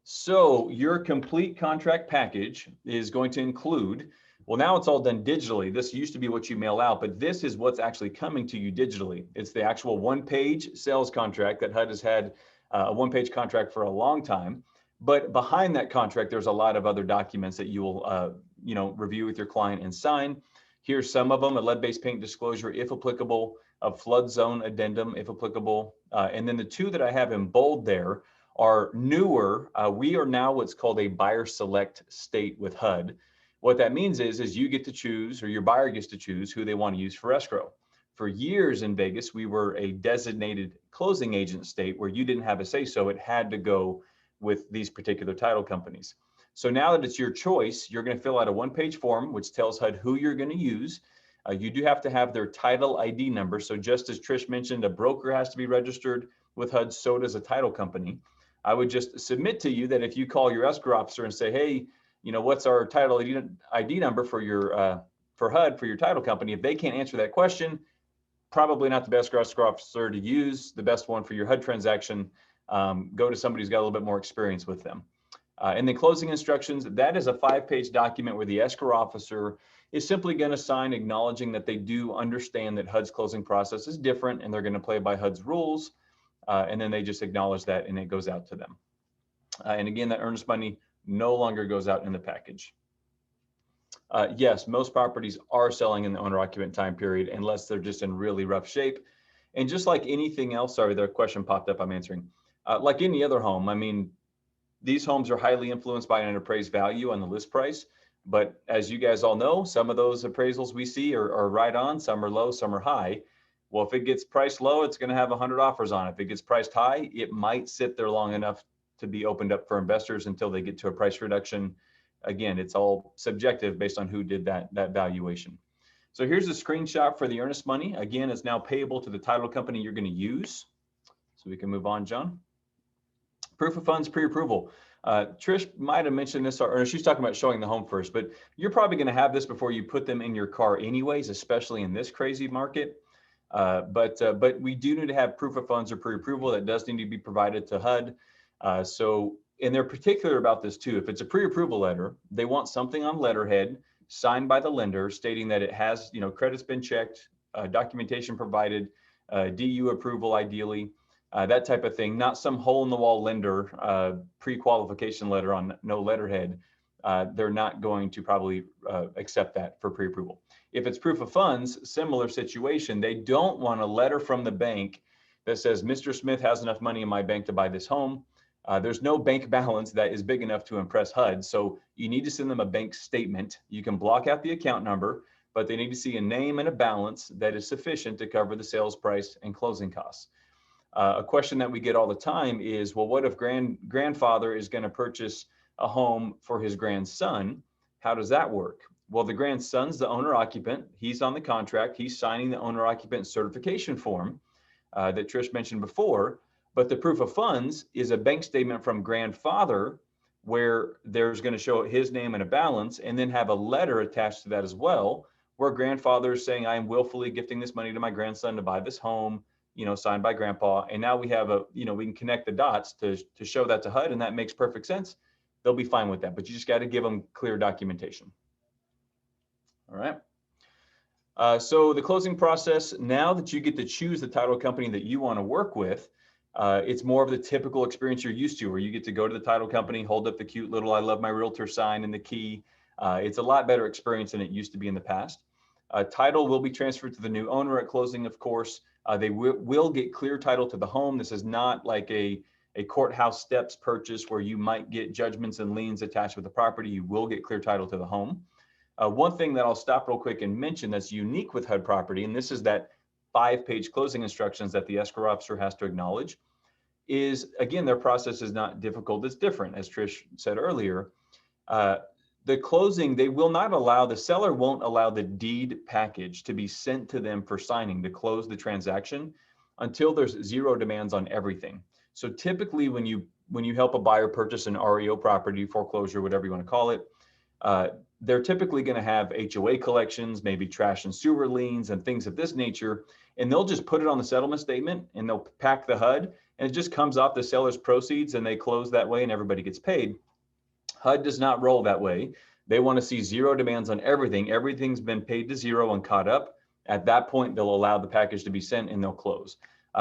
So your complete contract package is going to include, well, now it's all done digitally. This used to be what you mail out, but this is what's actually coming to you digitally. It's the actual one-page sales contract that HUD has had a one-page contract for a long time. But behind that contract, there's a lot of other documents that you will, review with your client and sign. Here's some of them: a lead-based paint disclosure, if applicable, a flood zone addendum, if applicable. And then the two that I have in bold there are newer. We are now what's called a buyer select state with HUD. What that means is you get to choose, or your buyer gets to choose, who they want to use for escrow. For years in Vegas, we were a designated closing agent state where you didn't have a say so. It had to go with these particular title companies. So now that it's your choice, you're going to fill out a one-page form which tells HUD who you're going to use. You do have to have their title ID number. So just as Trish mentioned, a broker has to be registered with HUD, so does a title company. I would just submit to you that if you call your escrow officer and say, hey, what's our title ID number for your for HUD for your title company? If they can't answer that question, probably not the best escrow officer to use. The best one for your HUD transaction, go to somebody who's got a little bit more experience with them. And then closing instructions, that is a 5-page document where the escrow officer is simply going to sign acknowledging that they do understand that HUD's closing process is different and they're going to play by HUD's rules. And then they just acknowledge that and it goes out to them. And again, that earnest money no longer goes out in the package. Yes, most properties are selling in the owner occupant time period unless they're just in really rough shape. And just like anything else, sorry, the question popped up, I'm answering. Like any other home, I mean, these homes are highly influenced by an appraised value on the list price. But as you guys all know, some of those appraisals we see are right on, some are low, some are high. Well, if it gets priced low, it's going to have 100 offers on it. If it gets priced high, it might sit there long enough to be opened up for investors until they get to a price reduction. Again, it's all subjective based on who did that valuation. So here's a screenshot for the earnest money. Again, it's now payable to the title company you're going to use. So we can move on, John. Proof of funds pre-approval. Trish might have mentioned this, or she's talking about showing the home first, but you're probably going to have this before you put them in your car anyways, especially in this crazy market. But we do need to have proof of funds or pre-approval that does need to be provided to HUD. And they're particular about this too. If it's a pre-approval letter, they want something on letterhead signed by the lender stating that it has, credit's been checked, documentation provided, DU approval ideally, that type of thing, not some hole in the wall lender pre-qualification letter on no letterhead. They're not going to probably accept that for pre-approval. If it's proof of funds, similar situation, they don't want a letter from the bank that says, Mr. Smith has enough money in my bank to buy this home. There's no bank balance that is big enough to impress HUD. So you need to send them a bank statement. You can block out the account number, but they need to see a name and a balance that is sufficient to cover the sales price and closing costs. A question that we get all the time is, well, what if grandfather is going to purchase a home for his grandson? How does that work? Well, the grandson's the owner occupant. He's on the contract. He's signing the owner occupant certification form that Trish mentioned before. But the proof of funds is a bank statement from grandfather where there's going to show his name and a balance, and then have a letter attached to that as well, where grandfather is saying, I am willfully gifting this money to my grandson to buy this home, signed by grandpa. And now we have we can connect the dots to show that to HUD, and that makes perfect sense. They'll be fine with that, but you just got to give them clear documentation. All right. So the closing process, now that you get to choose the title company that you want to work with, it's more of the typical experience you're used to, where you get to go to the title company, hold up the cute little I love my realtor sign and the key. It's a lot better experience than it used to be in the past. Title will be transferred to the new owner at closing, of course. They will get clear title to the home. This is not like a courthouse steps purchase where you might get judgments and liens attached with the property. You will get clear title to the home. One thing that I'll stop real quick and mention that's unique with HUD property, and this is that 5-page closing instructions that the escrow officer has to acknowledge, is, again, their process is not difficult. It's different, as Trish said earlier. The closing, they will not allow, the seller won't allow the deed package to be sent to them for signing to close the transaction until there's zero demands on everything. So typically when you help a buyer purchase an REO property, foreclosure, whatever you want to call it, they're typically going to have HOA collections, maybe trash and sewer liens and things of this nature. And they'll just put it on the settlement statement and they'll pack the HUD, and it just comes off the seller's proceeds and they close that way and everybody gets paid. HUD does not roll that way. They want to see zero demands on everything. Everything's been paid to zero and caught up. At that point, they'll allow the package to be sent and they'll close.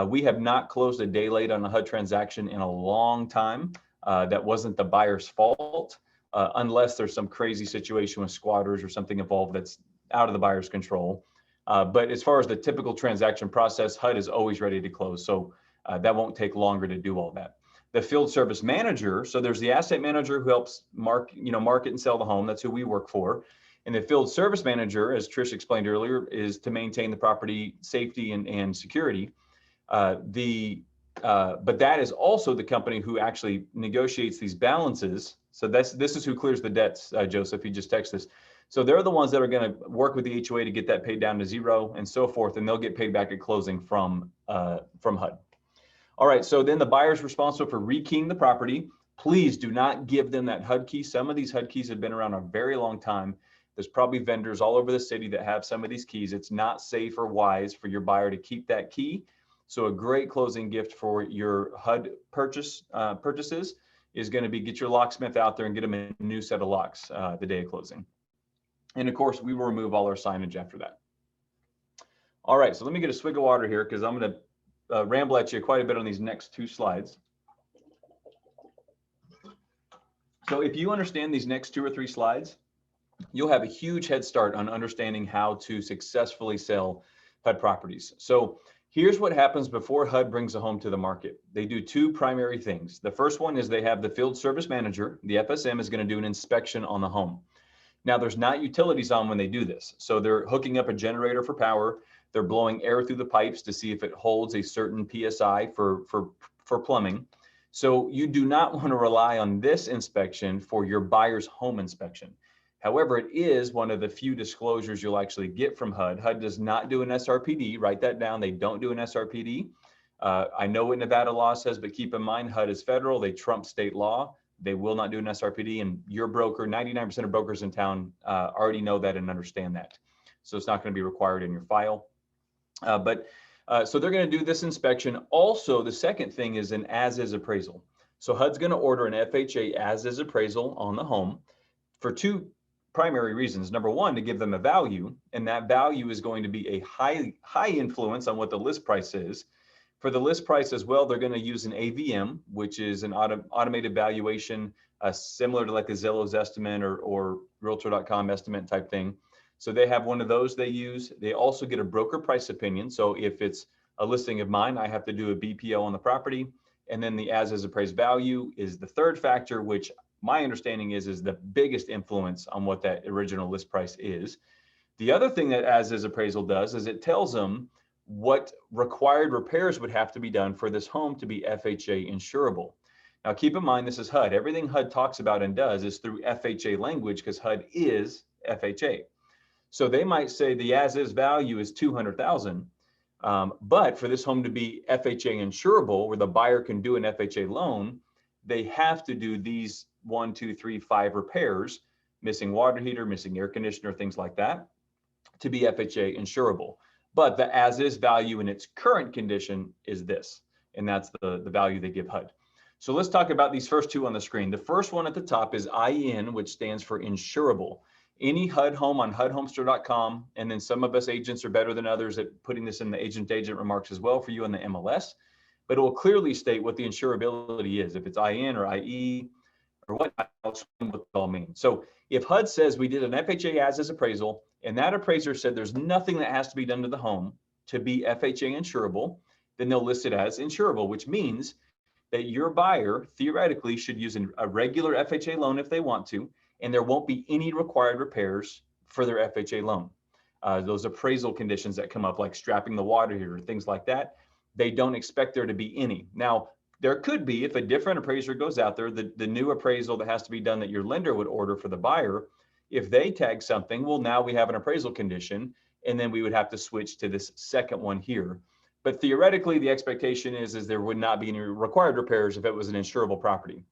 We have not closed a day late on a HUD transaction in a long time. That wasn't the buyer's fault, unless there's some crazy situation with squatters or something involved that's out of the buyer's control. But as far as the typical transaction process, HUD is always ready to close. So that won't take longer to do all that. The field service manager, so there's the asset manager who helps market and sell the home. That's who we work for. And the field service manager, as Trish explained earlier, is to maintain the property safety and security. But that is also the company who actually negotiates these balances. So this is who clears the debts, Joseph, you just texted us. So they're the ones that are going to work with the HOA to get that paid down to zero and so forth, and they'll get paid back at closing from HUD. All right, so then the buyer's responsible for rekeying the property. Please do not give them that HUD key. Some of these HUD keys have been around a very long time. There's probably vendors all over the city that have some of these keys. It's not safe or wise for your buyer to keep that key. So a great closing gift for your HUD purchases is going to be get your locksmith out there and get them a new set of locks the day of closing. And of course, we will remove all our signage after that. All right, so let me get a swig of water here because I'm going to ramble at you quite a bit on these next two slides. So if you understand these next 2 or 3 slides, you'll have a huge head start on understanding how to successfully sell HUD properties. So here's what happens before HUD brings a home to the market. They do 2 primary things. The first one is they have the field service manager. The FSM is going to do an inspection on the home. Now there's not utilities on when they do this. So they're hooking up a generator for power. They're blowing air through the pipes to see if it holds a certain PSI for plumbing. So you do not want to rely on this inspection for your buyer's home inspection. However, it is one of the few disclosures you'll actually get from HUD. HUD does not do an SRPD. Write that down. They don't do an SRPD. I know what Nevada law says, but keep in mind HUD is federal. They trump state law. They will not do an SRPD, and your broker, 99% of brokers in town already know that and understand that. So it's not going to be required in your file. So they're going to do this inspection. Also, the second thing is an as-is appraisal. So HUD's going to order an FHA as-is appraisal on the home for two primary reasons. Number one, to give them a value, and that value is going to be a high influence on what the list price is. For the list price as well, they're going to use an AVM, which is an automated valuation, similar to like a Zillow's estimate or Realtor.com estimate type thing. So they have one of those they use. They also get a broker price opinion. So if it's a listing of mine, I have to do a BPO on the property. And then the as-is appraised value is the third factor, which my understanding is the biggest influence on what that original list price is. The other thing that as-is appraisal does is it tells them what required repairs would have to be done for this home to be FHA insurable. Now, keep in mind, this is HUD. Everything HUD talks about and does is through FHA language because HUD is FHA. So they might say the as-is value is $200,000, but for this home to be FHA insurable, where the buyer can do an FHA loan, they have to do these 1, 2, 3, 5 repairs, missing water heater, missing air conditioner, things like that, to be FHA insurable. But the as-is value in its current condition is this, and that's the value they give HUD. So let's talk about these first two on the screen. The first one at the top is IN, which stands for insurable. Any HUD home on HUDhomester.com, and then some of us agents are better than others at putting this in the agent-to-agent remarks as well for you in the MLS, but it will clearly state what the insurability is, if it's IN or IE or what it all means. So if HUD says we did an FHA as-is appraisal, and that appraiser said there's nothing that has to be done to the home to be FHA insurable, then they'll list it as insurable, which means that your buyer theoretically should use a regular FHA loan if they want to, and there won't be any required repairs for their FHA loan. Those appraisal conditions that come up, like strapping the water heater, things like that, they don't expect there to be any. Now, there could be, if a different appraiser goes out there, the new appraisal that has to be done that your lender would order for the buyer, if they tag something, well, now we have an appraisal condition, and then we would have to switch to this second one here. But theoretically, the expectation is there would not be any required repairs if it was an insurable property.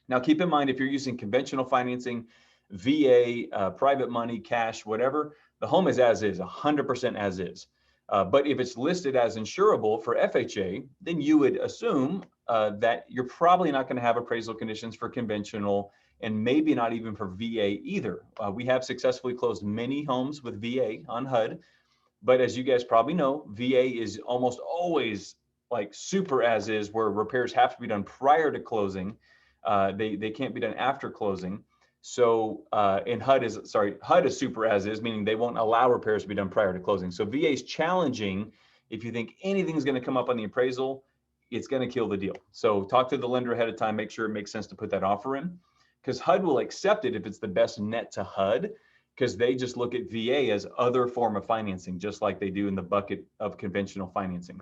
Now, keep in mind, if you're using conventional financing, VA, private money, cash, whatever, the home is as is, 100% as is. But if it's listed as insurable for FHA, then you would assume that you're probably not going to have appraisal conditions for conventional, and maybe not even for VA either. We have successfully closed many homes with VA on HUD, but as you guys probably know, VA is almost always like super as is, where repairs have to be done prior to closing. They can't be done after closing. So, and HUD is super as is, meaning they won't allow repairs to be done prior to closing. So VA is challenging. If you think anything's going to come up on the appraisal, it's going to kill the deal. So talk to the lender ahead of time, make sure it makes sense to put that offer in, because HUD will accept it if it's the best net to HUD, because they just look at VA as other form of financing, just like they do in the bucket of conventional financing.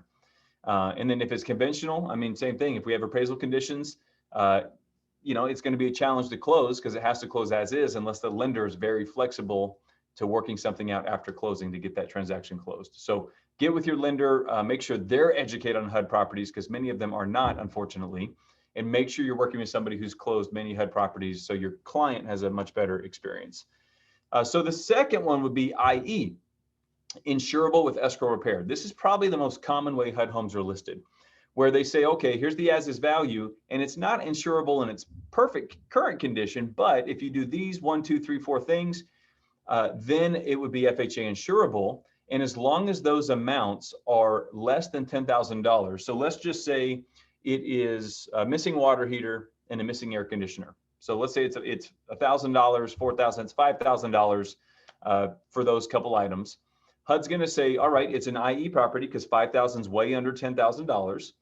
And then if it's conventional, I mean, same thing. If we have appraisal conditions, it's going to be a challenge to close because it has to close as is, unless the lender is very flexible to working something out after closing to get that transaction closed. So get with your lender, make sure they're educated on HUD properties, because many of them are not, unfortunately, and make sure you're working with somebody who's closed many HUD properties so your client has a much better experience. So the second one would be IE, insurable with escrow repair. This is probably the most common way HUD homes are listed, where they say, okay, here's the as-is value, and it's not insurable in its perfect current condition, but if you do these 1, 2, 3, 4 things, then it would be FHA insurable. And as long as those amounts are less than $10,000, so let's just say it is a missing water heater and a missing air conditioner. So let's say it's $1,000, $4,000, it's $5,000 for those couple items. HUD's going to say, all right, it's an IE property because $5,000 is way under $10,000.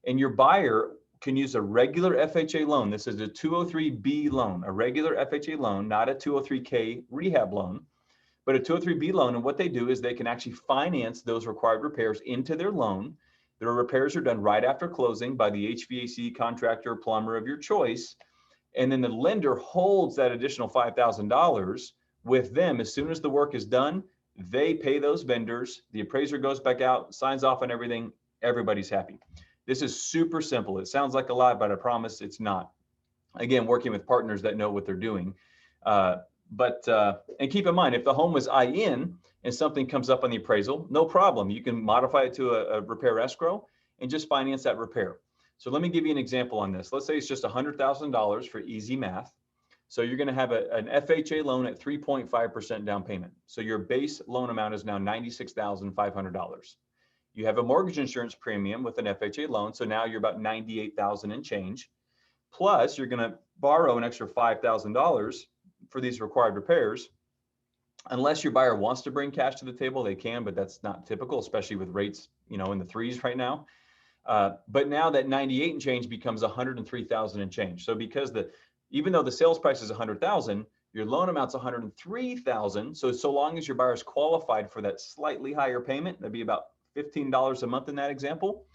And your buyer can use a regular FHA loan. This is a 203B loan, a regular FHA loan, not a 203K rehab loan, but a 203B loan. And what they do is they can actually finance those required repairs into their loan. Their repairs are done right after closing by the HVAC contractor or plumber of your choice. And then the lender holds that additional $5,000 with them. As soon as the work is done, they pay those vendors. The appraiser goes back out, signs off on everything. Everybody's happy. This is super simple. It sounds like a lot, but I promise it's not. Again, working with partners that know what they're doing. And keep in mind, if the home was IN and something comes up on the appraisal, no problem. You can modify it to a repair escrow and just finance that repair. So let me give you an example on this. Let's say it's just $100,000 for easy math. So you're going to have an FHA loan at 3.5% down payment. So your base loan amount is now $96,500. You have a mortgage insurance premium with an FHA loan. So now you're about $98,000 and change. Plus, you're going to borrow an extra $5,000 for these required repairs. Unless your buyer wants to bring cash to the table, they can, but that's not typical, especially with rates, in the threes right now. But now that 98 and change becomes 103,000 and change. So because even though the sales price is 100,000, your loan amount's 103,000. So long as your buyer is qualified for that slightly higher payment, that'd be about $15 a month in that example,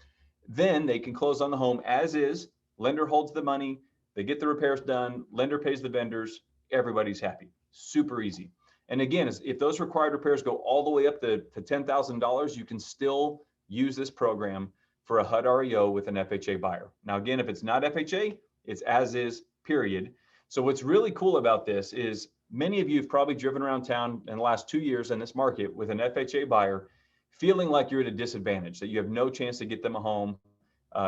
then they can close on the home as is. Lender holds the money, they get the repairs done, lender pays the vendors, everybody's happy. Super easy. And again, if those required repairs go all the way up to $10,000, you can still use this program for a HUD REO with an FHA buyer. Now, again, if it's not FHA, it's as is, period. So what's really cool about this is many of you have probably driven around town in the last 2 years in this market with an FHA buyer, feeling like you're at a disadvantage, that you have no chance to get them a home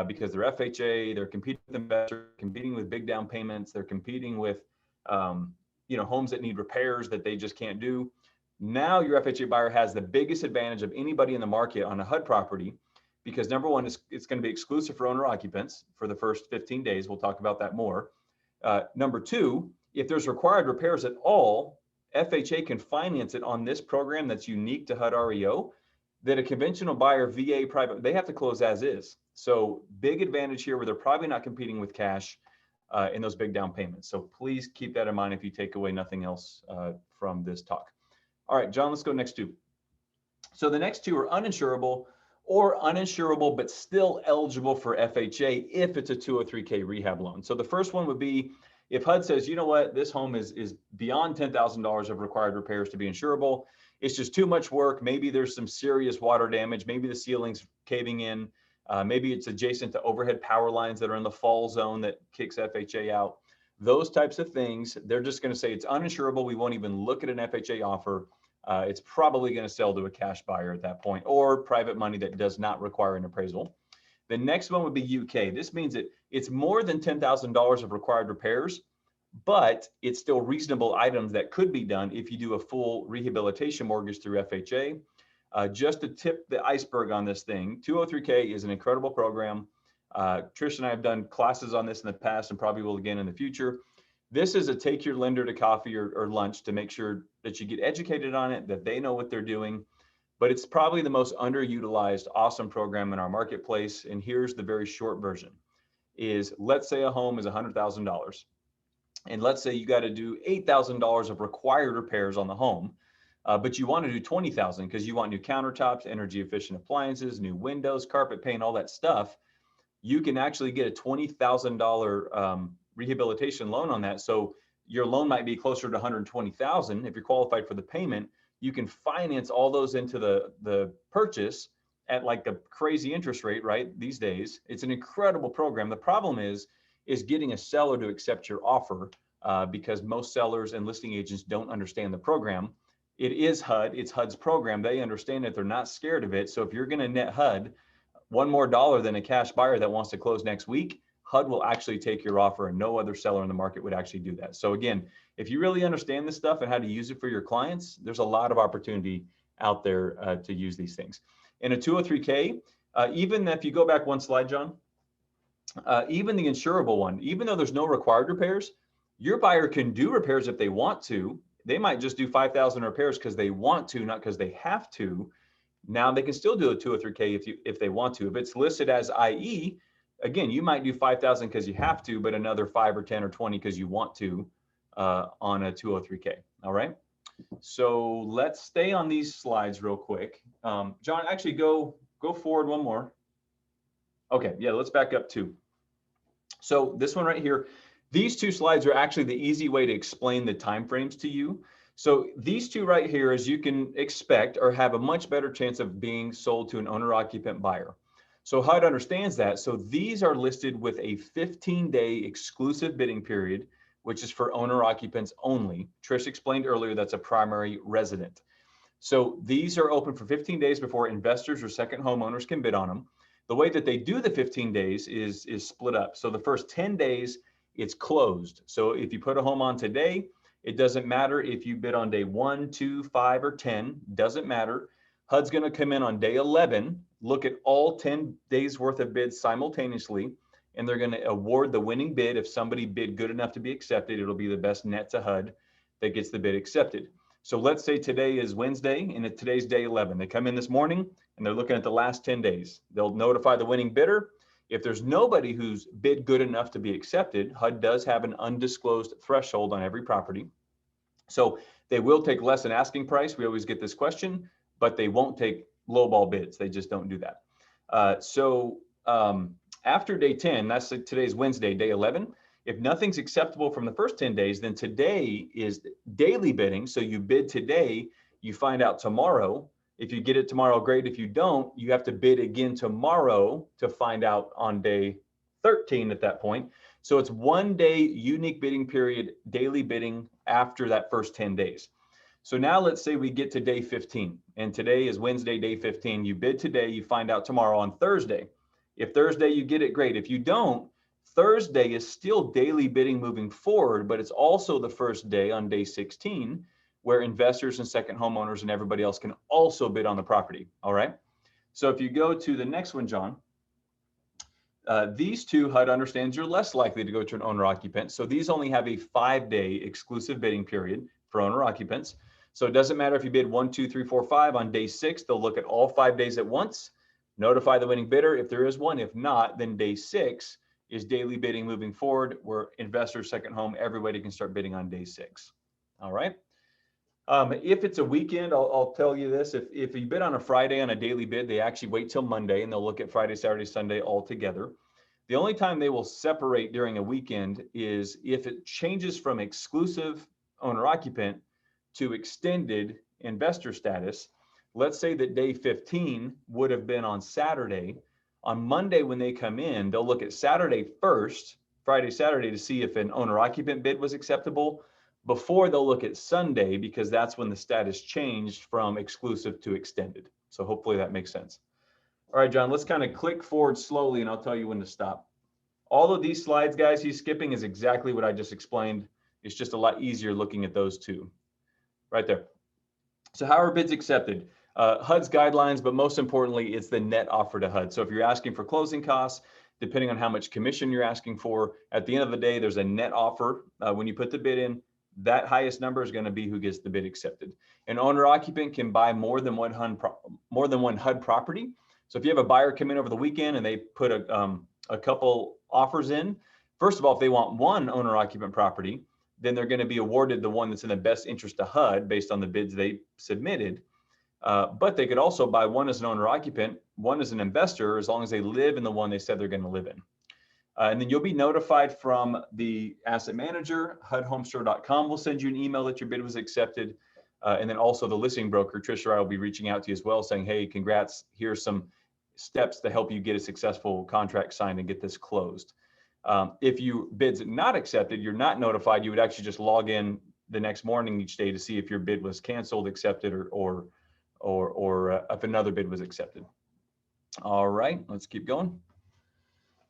because they're FHA, they're competing with investors, competing with big down payments, they're competing with homes that need repairs that they just can't do. Now your FHA buyer has the biggest advantage of anybody in the market on a HUD property, because number one, it's going to be exclusive for owner occupants for the first 15 days. We'll talk about that more. Number two, if there's required repairs at all, FHA can finance it on this program that's unique to HUD REO, that a conventional buyer, VA, private, they have to close as is. So big advantage here where they're probably not competing with cash in those big down payments. So please keep that in mind if you take away nothing else from this talk. All right, John, let's go next two. So the next two are uninsurable or uninsurable, but still eligible for FHA if it's a 203K rehab loan. So the first one would be if HUD says, you know what, this home is beyond $10,000 of required repairs to be insurable. It's just too much work. Maybe there's some serious water damage. Maybe the ceiling's caving in. Maybe it's adjacent to overhead power lines that are in the fall zone that kicks FHA out. Those types of things, they're just going to say it's uninsurable. We won't even look at an FHA offer. It's probably going to sell to a cash buyer at that point, or private money that does not require an appraisal. The next one would be UK. This means that it's more than $10,000 of required repairs, but it's still reasonable items that could be done if you do a full rehabilitation mortgage through FHA. Just to tip the iceberg on this thing, 203K is an incredible program. Trish and I have done classes on this in the past and probably will again in the future. This is a take your lender to coffee or lunch to make sure that you get educated on it, that they know what they're doing. But it's probably the most underutilized, awesome program in our marketplace. And here's the very short version is, let's say a home is $100,000. And let's say you got to do $8,000 of required repairs on the home, but you want to do $20,000 because you want new countertops, energy efficient appliances, new windows, carpet paint, all that stuff. You can actually get a $20,000 rehabilitation loan on that. So your loan might be closer to $120,000 if you're qualified for the payment. You can finance all those into the purchase at like a crazy interest rate, right? These days, it's an incredible program. The problem is getting a seller to accept your offer because most sellers and listing agents don't understand the program. It is HUD, it's HUD's program. They understand it, they're not scared of it. So if you're gonna net HUD $1 more than a cash buyer that wants to close next week, HUD will actually take your offer and no other seller in the market would actually do that. So again, if you really understand this stuff and how to use it for your clients, there's a lot of opportunity out there to use these things. In a 203K, even if you go back one slide, John, even the insurable one, even though there's no required repairs, your buyer can do repairs if they want to. They might just do 5,000 repairs because they want to, not because they have to. Now they can still do a 203K if they want to. If it's listed as IE, again, you might do 5,000 because you have to, but another 5 or 10 or 20 because you want to on a 203K. All right. So let's stay on these slides real quick. John, actually go forward one more. Okay, yeah, let's back up two. So this one right here, these two slides are actually the easy way to explain the timeframes to you. So these two right here, as you can expect, or have a much better chance of being sold to an owner occupant buyer. So HUD understands that. So these are listed with a 15-day exclusive bidding period, which is for owner occupants only. Trish explained earlier that's a primary resident. So these are open for 15 days before investors or second homeowners can bid on them. The way that they do the 15 days is split up. So the first 10 days, it's closed. So if you put a home on today, it doesn't matter if you bid on day 1, 2, 5, or 10, doesn't matter. HUD's going to come in on day 11, look at all 10 days worth of bids simultaneously, and they're going to award the winning bid. If somebody bid good enough to be accepted, it'll be the best net to HUD that gets the bid accepted. So let's say today is Wednesday and today's day 11. They come in this morning and they're looking at the last 10 days. They'll notify the winning bidder. If there's nobody who's bid good enough to be accepted, HUD does have an undisclosed threshold on every property. So they will take less than asking price. We always get this question, but they won't take lowball bids. They just don't do that. After day 10, that's today's Wednesday, day 11. If nothing's acceptable from the first 10 days, then today is daily bidding. So you bid today, you find out tomorrow. If you get it tomorrow, great. If you don't, you have to bid again tomorrow to find out on day 13 at that point. So it's 1 day unique bidding period, daily bidding after that first 10 days. So now let's say we get to day 15, and today is Wednesday, day 15. You bid today, you find out tomorrow on Thursday. If Thursday you get it, great. If you don't, Thursday is still daily bidding moving forward, but it's also the first day on day 16 where investors and second homeowners and everybody else can also bid on the property. All right. So if you go to the next one, John, these two, HUD understands you're less likely to go to an owner occupant. So these only have a 5-day exclusive bidding period for owner occupants. So it doesn't matter if you bid 1, 2, 3, 4, 5 on day 6, they'll look at all 5 days at once, notify the winning bidder if there is one. If not, then day 6 is daily bidding moving forward, where investors, second home, everybody can start bidding on day 6. All right. If it's a weekend, I'll tell you this. If you bid on a Friday on a daily bid, they actually wait till Monday and they'll look at Friday, Saturday, Sunday all together. The only time they will separate during a weekend is if it changes from exclusive owner occupant to extended investor status. Let's say that day 15 would have been on Saturday. On Monday, when they come in, they'll look at Saturday first, Friday, Saturday, to see if an owner occupant bid was acceptable before they'll look at Sunday, because that's when the status changed from exclusive to extended. So hopefully that makes sense. All right, John, let's kind of click forward slowly and I'll tell you when to stop. All of these slides, guys, he's skipping is exactly what I just explained. It's just a lot easier looking at those two right there. So how are bids accepted? HUD's guidelines, but most importantly, it's the net offer to HUD. So if you're asking for closing costs, depending on how much commission you're asking for, at the end of the day, there's a net offer. When you put the bid in, that highest number is going to be who gets the bid accepted. An owner occupant can buy more than one HUD property. So if you have a buyer come in over the weekend and they put a couple offers in, first of all, if they want one owner occupant property, then they're going to be awarded the one that's in the best interest of HUD based on the bids they submitted. But they could also buy one as an owner occupant, one as an investor, as long as they live in the one they said they're going to live in. And then you'll be notified from the asset manager. HUDHomestore.com will send you an email that your bid was accepted. And then also the listing broker, Trish or I, will be reaching out to you as well, saying, hey, congrats, here's some steps to help you get a successful contract signed and get this closed. If your bid's not accepted, you're not notified. You would actually just log in the next morning each day to see if your bid was canceled, accepted, or if another bid was accepted. All right, let's keep going.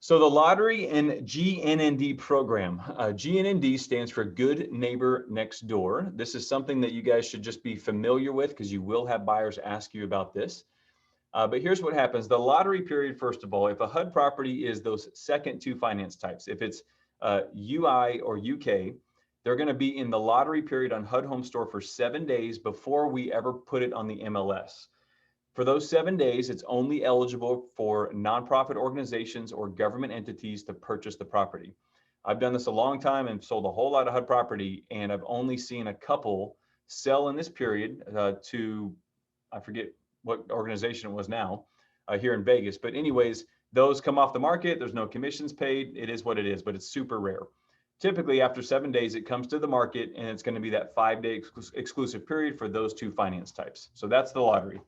So the lottery and GNND program. GNND stands for Good Neighbor Next Door. This is something that you guys should just be familiar with because you will have buyers ask you about this. But here's what happens. The lottery period, first of all, if a HUD property is those second two finance types, if it's UI or UK, they're going to be in the lottery period on HUD Home Store for 7 days before we ever put it on the MLS. For those 7 days, it's only eligible for nonprofit organizations or government entities to purchase the property. I've done this a long time and sold a whole lot of HUD property, and I've only seen a couple sell in this period to, I forget what organization it was now, here in Vegas. But anyways, those come off the market. There's no commissions paid. It is what it is, but it's super rare. Typically, after 7 days, it comes to the market, and it's going to be that 5-day exclusive period for those two finance types. So that's the lottery.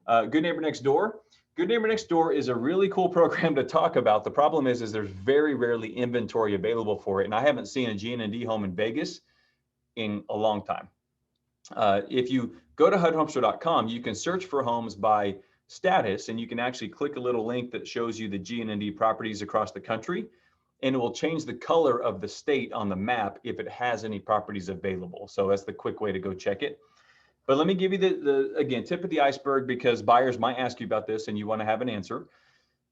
Good Neighbor Next Door Good Neighbor Next Door is a really cool program to talk about. The problem is there's very rarely inventory available for it. And I haven't seen a GN&D home in Vegas in a long time. If you go to HUDhomestore.com, you can search for homes by status, and you can actually click a little link that shows you the GN&D properties across the country, and it will change the color of the state on the map if it has any properties available. So that's the quick way to go check it. But let me give you the again, tip of the iceberg, because buyers might ask you about this and you want to have an answer.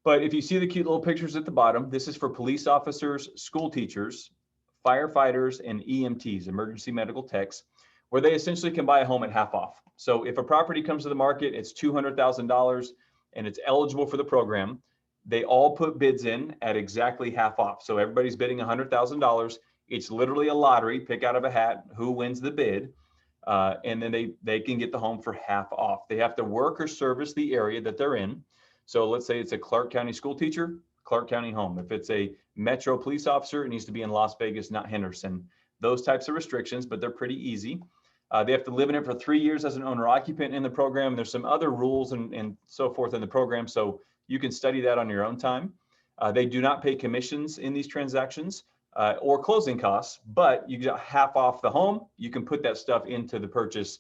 But if you see the cute little pictures at the bottom, this is for police officers, school teachers, firefighters, and EMTs, emergency medical techs, where they essentially can buy a home at half off. So if a property comes to the market, it's $200,000 and it's eligible for the program, they all put bids in at exactly half off. So everybody's bidding $100,000. It's literally a lottery, pick out of a hat who wins the bid. And then they can get the home for half off. They have to work or service the area that they're in. So let's say it's a Clark County school teacher, Clark County home. If it's a Metro police officer, it needs to be in Las Vegas, not Henderson. Those types of restrictions, but they're pretty easy. They have to live in it for 3 years as an owner occupant in the program. There's some other rules and so forth in the program, so you can study that on your own time. They do not pay commissions in these transactions. Or closing costs, but you get half off the home. You can put that stuff into the purchase.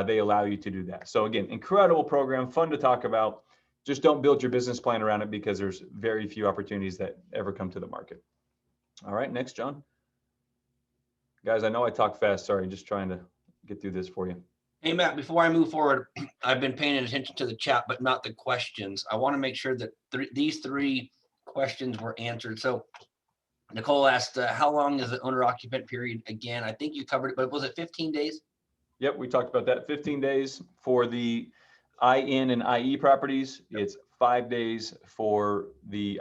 They allow you to do that. So again, incredible program, fun to talk about. Just don't build your business plan around it, because there's very few opportunities that ever come to the market. All right, next, John. Guys, I know I talk fast. Sorry, just trying to get through this for you. Hey, Matt, before I move forward, I've been paying attention to the chat, but not the questions. I want to make sure that these 3 questions were answered. So Nicole asked, how long is the owner occupant period again? I think you covered it, but was it 15 days? Yep, we talked about that. 15 days for the IN and IE properties. It's 5 days for the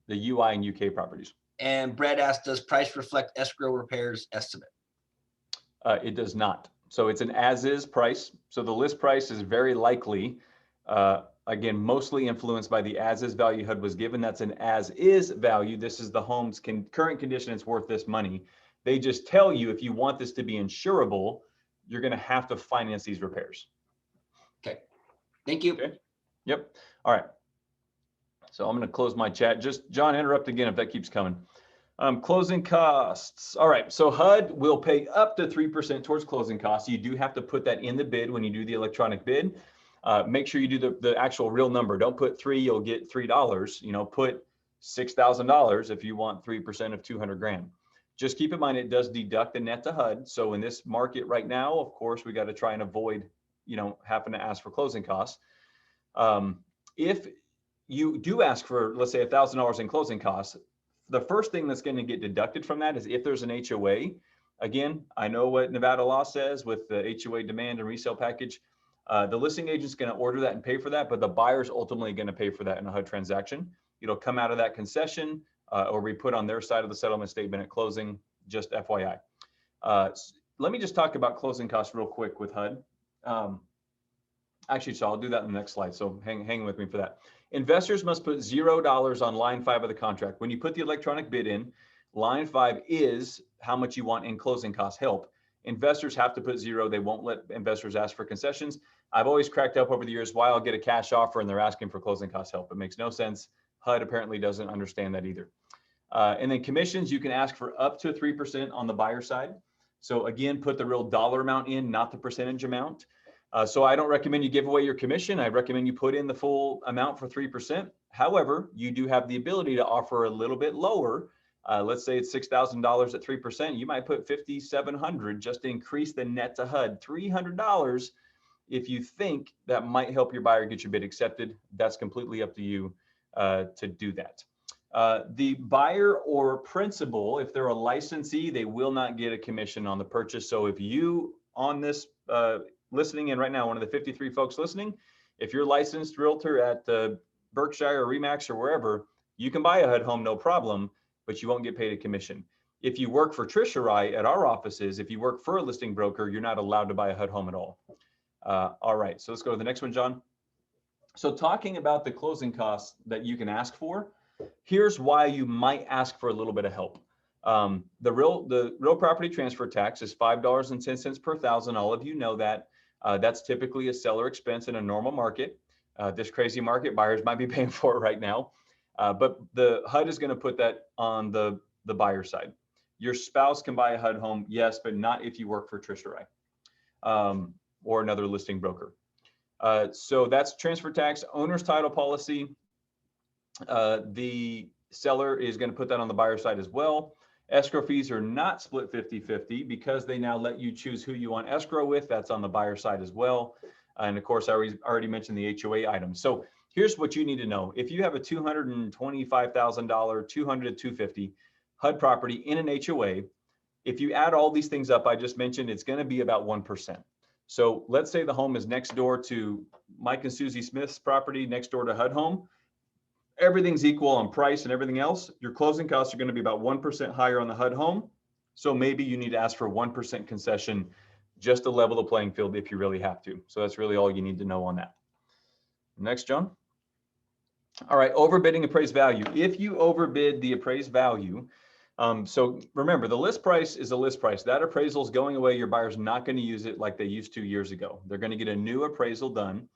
UI and UK properties. And Brett asked, does price reflect escrow repairs estimate? It does not. So it's an as-is price. So the list price is very likely, again, mostly influenced by the as-is value HUD was given. That's an as-is value. This is the home's current condition. It's worth this money. They just tell you, if you want this to be insurable, you're going to have to finance these repairs. Okay. Thank you. Okay. Yep. All right. So I'm going to close my chat. Just John, interrupt again if that keeps coming. Closing costs. All right. So HUD will pay up to 3% towards closing costs. You do have to put that in the bid when you do the electronic bid. Make sure you do the actual real number. Don't put 3, you'll get $3. You know, put $6,000 if you want 3% of 200 grand. Just keep in mind, it does deduct the net to HUD. So in this market right now, of course, we got to try and avoid, you know, having to ask for closing costs. If you do ask for, let's say, $1,000 in closing costs, the first thing that's going to get deducted from that is if there's an HOA. Again, I know what Nevada law says with the HOA demand and resale package. The listing agent's going to order that and pay for that, but the buyer's ultimately going to pay for that in a HUD transaction. It'll come out of that concession or be put on their side of the settlement statement at closing, just FYI. Let me just talk about closing costs real quick with HUD. Actually, so I'll do that in the next slide. So hang with me for that. Investors must put $0 on line 5 of the contract. When you put the electronic bid in, line 5 is how much you want in closing cost help. Investors have to put 0. They won't let investors ask for concessions. I've always cracked up over the years why I'll get a cash offer and they're asking for closing cost help. It makes no sense. HUD apparently doesn't understand that either. And then commissions, you can ask for up to 3% on the buyer side. So again, put the real dollar amount in, not the percentage amount. So I don't recommend you give away your commission. I recommend you put in the full amount for 3%. However, you do have the ability to offer a little bit lower. Let's say it's $6,000 at 3%. You might put $5,700 just to increase the net to HUD, $300. If you think that might help your buyer get your bid accepted, that's completely up to you to do that. The buyer or principal, if they're a licensee, they will not get a commission on the purchase. So if you on this listening in right now, one of the 53 folks listening, if you're a licensed realtor at Berkshire or Remax or wherever, you can buy a HUD home, no problem, but you won't get paid a commission. If you work for Trish or I at our offices, if you work for a listing broker, you're not allowed to buy a HUD home at all. All right, so let's go to the next one, John. So talking about the closing costs that you can ask for, here's why you might ask for a little bit of help. The real property transfer tax is $5.10 per thousand. All of you know that. That's typically a seller expense in a normal market. This crazy market, buyers might be paying for it right now. But the HUD is going to put that on the buyer side. Your spouse can buy a HUD home, yes, but not if you work for Trish or I, or another listing broker. So that's transfer tax, owner's title policy. The seller is going to put that on the buyer side as well. Escrow fees are not split 50-50 because they now let you choose who you want escrow with. That's on the buyer side as well. And of course, I already mentioned the HOA items. So here's what you need to know. If you have a $225,000, 200 to 250 HUD property in an HOA, if you add all these things up I just mentioned, it's going to be about 1%. So let's say the home is next door to Mike and Susie Smith's property, next door to HUD home. Everything's equal on price and everything else. Your closing costs are going to be about 1% higher on the HUD home. So maybe you need to ask for 1% concession just to level the playing field if you really have to. So that's really all you need to know on that. Next, John. All right, overbidding appraised value. If you overbid the appraised value, so remember, the list price is a list price. That appraisal is going away. Your buyer's not going to use it like they used to years ago. They're going to get a new appraisal done.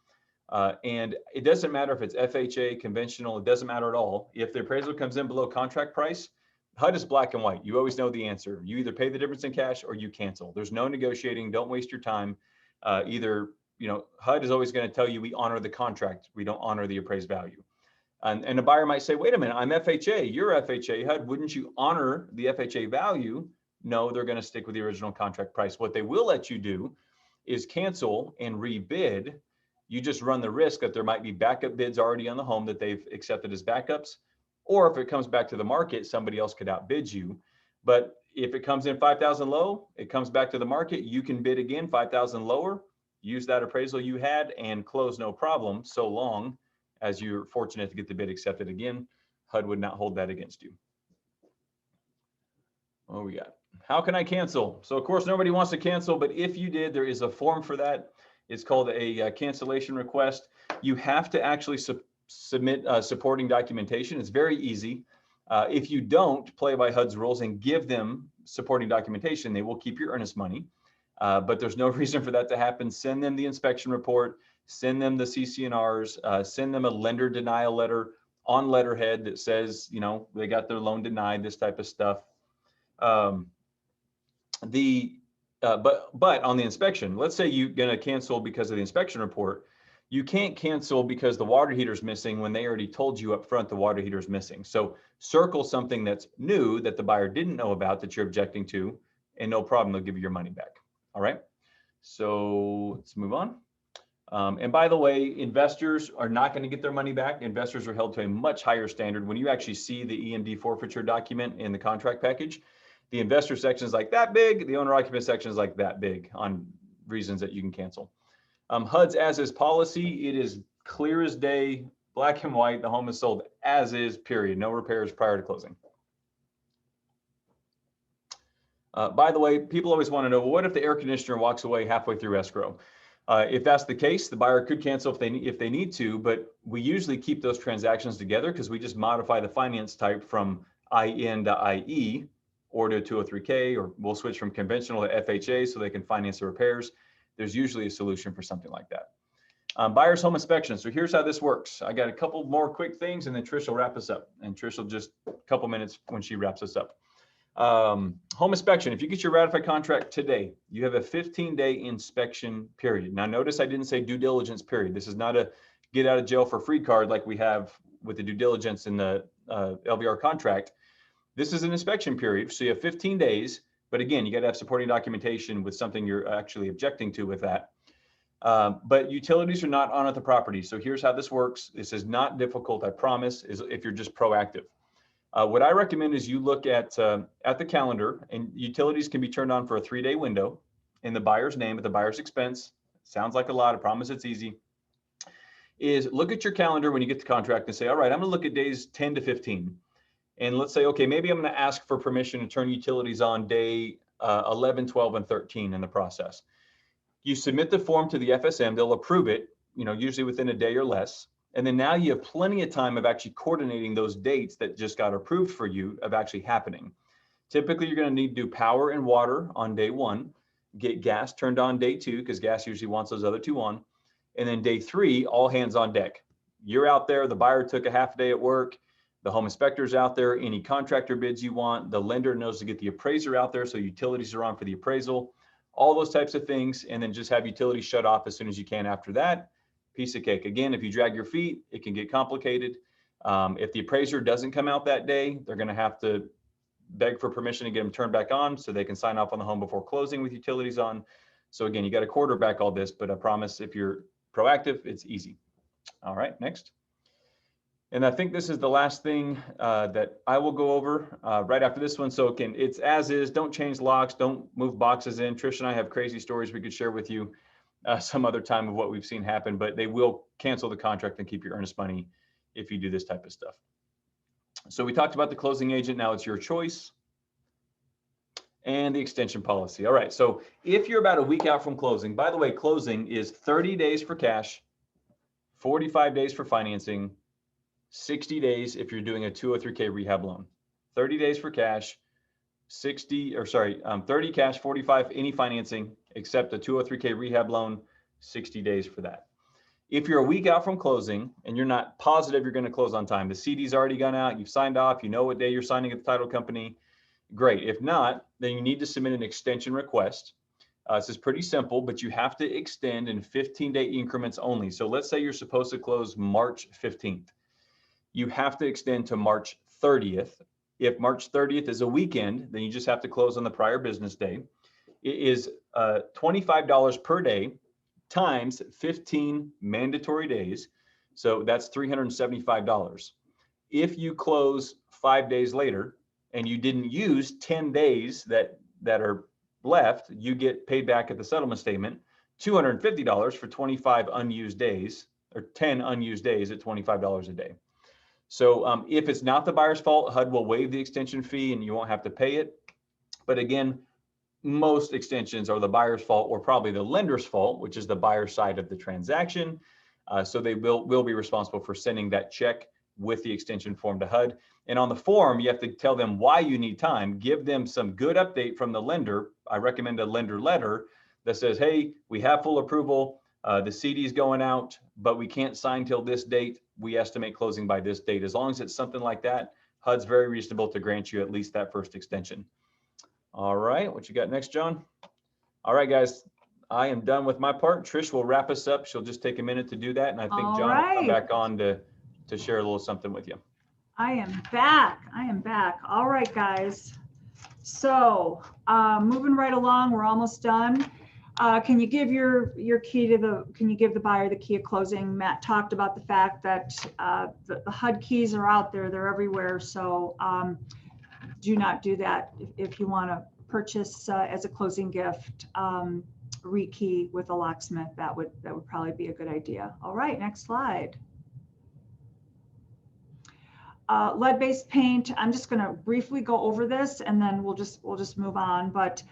And it doesn't matter if it's FHA, conventional, it doesn't matter at all. If the appraisal comes in below contract price, HUD is black and white. You always know the answer. You either pay the difference in cash or you cancel. There's no negotiating. Don't waste your time. HUD is always going to tell you we honor the contract. We don't honor the appraised value. And a buyer might say, wait a minute, I'm FHA, you're FHA, HUD, wouldn't you honor the FHA value? No, they're going to stick with the original contract price. What they will let you do is cancel and rebid. You just run the risk that there might be backup bids already on the home that they've accepted as backups. Or if it comes back to the market, somebody else could outbid you. But if it comes in 5,000 low, it comes back to the market, you can bid again 5,000 lower, use that appraisal you had and close no problem, so long as you're fortunate to get the bid accepted again. HUD would not hold that against you. What we got? How can I cancel? So of course, nobody wants to cancel, but if you did, there is a form for that. It's called a cancellation request. You have to actually submit supporting documentation. It's very easy. If you don't play by HUD's rules and give them supporting documentation, they will keep your earnest money. But there's no reason for that to happen. Send them the inspection report, send them the CC&Rs, send them a lender denial letter on letterhead that says, they got their loan denied, this type of stuff. But on the inspection, let's say you're going to cancel because of the inspection report. You can't cancel because the water heater's missing when they already told you up front the water heater's missing. So circle something that's new that the buyer didn't know about that you're objecting to, and no problem, they'll give you your money back. All right. So let's move on. And by the way, investors are not going to get their money back. Investors are held to a much higher standard. When you actually see the EMD forfeiture document in the contract package, the investor section is like that big. The owner occupant section is like that big on reasons that you can cancel. HUD's as is policy. It is clear as day, black and white. The home is sold as is, period. No repairs prior to closing. By the way, people always want to know, well, what if the air conditioner walks away halfway through escrow? If that's the case, the buyer could cancel if they need to, but we usually keep those transactions together because we just modify the finance type from IN to IE or to 203K, or we'll switch from conventional to FHA so they can finance the repairs. There's usually a solution for something like that. Buyer's home inspection. So here's how this works. I got a couple more quick things and then Trish will wrap us up. And Trish will just a couple minutes when she wraps us up. Home inspection. If you get your ratified contract today, you have a 15-day inspection period. Now notice I didn't say due diligence period. This is not a get out of jail for free card like we have with the due diligence in the LVR contract. This is an inspection period. So you have 15 days, but again, you got to have supporting documentation with something you're actually objecting to with that. But utilities are not on at the property. So here's how this works. This is not difficult, I promise, is if you're just proactive. What I recommend is you look at the calendar, and utilities can be turned on for a 3-day window in the buyer's name at the buyer's expense. Sounds like a lot. I promise it's easy. Is look at your calendar when you get the contract and say, all right, I'm going to look at days 10 to 15. And let's say, okay, maybe I'm going to ask for permission to turn utilities on day 11, 12, and 13 in the process. You submit the form to the FSM. They'll approve it, usually within a day or less. And then now you have plenty of time of actually coordinating those dates that just got approved for you of actually happening. Typically, you're going to need to do power and water on day 1, get gas turned on day 2, because gas usually wants those other 2 on. And then day 3, all hands on deck. You're out there, the buyer took a half day at work, the home inspector's out there, any contractor bids you want, the lender knows to get the appraiser out there, so utilities are on for the appraisal, all those types of things, and then just have utilities shut off as soon as you can after that. Piece of cake. Again, if you drag your feet, it can get complicated. If the appraiser doesn't come out that day, they're going to have to beg for permission to get them turned back on so they can sign off on the home before closing with utilities on. So again, you got to quarterback all this, but I promise if you're proactive, it's easy. All right, next. And I think this is the last thing that I will go over right after this one. So again, it's as is, don't change locks, don't move boxes in. Trish and I have crazy stories we could share with you some other time of what we've seen happen, but they will cancel the contract and keep your earnest money if you do this type of stuff. So we talked about the closing agent. Now it's your choice. And the extension policy. All right, so if you're about a week out from closing, by the way, closing is 30 days for cash, 45 days for financing, 60 days if you're doing a 203K rehab loan. 30 days for cash, 30 cash, 45 any financing except a 203K rehab loan, 60 days for that. If you're a week out from closing and you're not positive you're going to close on time, the CD's already gone out, you've signed off, you know what day you're signing at the title company, great. If not, then you need to submit an extension request. This is pretty simple, but you have to extend in 15-day increments only. So let's say you're supposed to close March 15th. You have to extend to March 30th. If March 30th is a weekend, then you just have to close on the prior business day. It is $25 per day times 15 mandatory days. So that's $375. If you close 5 days later and you didn't use 10 days that are left, you get paid back at the settlement statement, $250 for 25 unused days, or 10 unused days at $25 a day. So if it's not the buyer's fault, HUD will waive the extension fee and you won't have to pay it. But again, most extensions are the buyer's fault or probably the lender's fault, which is the buyer side of the transaction. So they will be responsible for sending that check with the extension form to HUD. And on the form, you have to tell them why you need time, give them some good update from the lender. I recommend a lender letter that says, hey, we have full approval. The CD is going out, but we can't sign till this date. We estimate closing by this date. As long as it's something like that, HUD's very reasonable to grant you at least that first extension. All right, what you got next, John? All right, guys, I am done with my part. Trish will wrap us up. She'll just take a minute to do that. And I think John will come back on to share a little something with you. I am back. All right, guys. So moving right along, we're almost done. Can you give your key to can you give the buyer the key of closing? Matt talked about the fact that the HUD keys are out there, they're everywhere. So do not do that if you want to purchase as a closing gift, rekey with a locksmith. That would probably be a good idea. All right, next slide. Lead-based paint, I'm just going to briefly go over this and then we'll just move on. But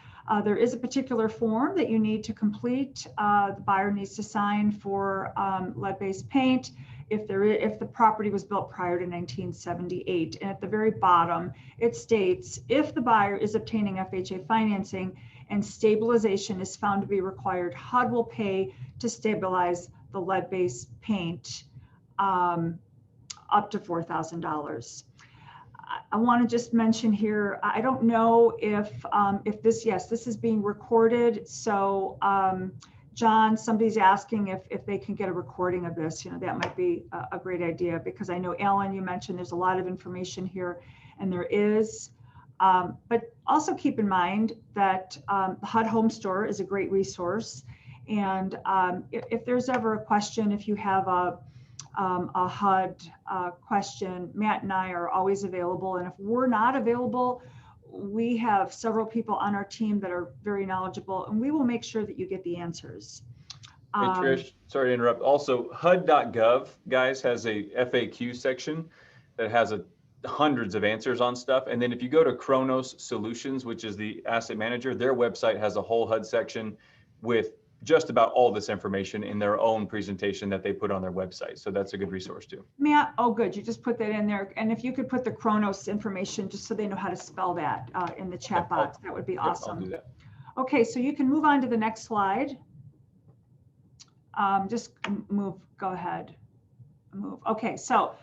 there is a particular form that you need to complete. The buyer needs to sign for lead-based paint if the property was built prior to 1978. And at the very bottom, it states if the buyer is obtaining FHA financing and stabilization is found to be required, HUD will pay to stabilize the lead-based paint up to $4,000. I want to just mention here, I don't know if this is being recorded. So John, somebody's asking if they can get a recording of this. That might be a great idea, because I know, Alan, you mentioned there's a lot of information here, and there is. But also keep in mind that the HUD Home Store is a great resource. And if there's ever a question, if you have a HUD question, Matt and I are always available. And if we're not available, we have several people on our team that are very knowledgeable, and we will make sure that you get the answers. Hey, Trish, sorry to interrupt. Also, HUD.gov, guys, has a FAQ section that has hundreds of answers on stuff. And then if you go to Kronos Solutions, which is the asset manager, their website has a whole HUD section with just about all this information in their own presentation that they put on their website. So that's a good resource too. Matt, oh good, you just put that in there. And if you could put the Kronos information, just so they know how to spell that in the chat box, that would be awesome. I'll do that. Okay, so you can move on to the next slide. Just move, go ahead, move. Okay, so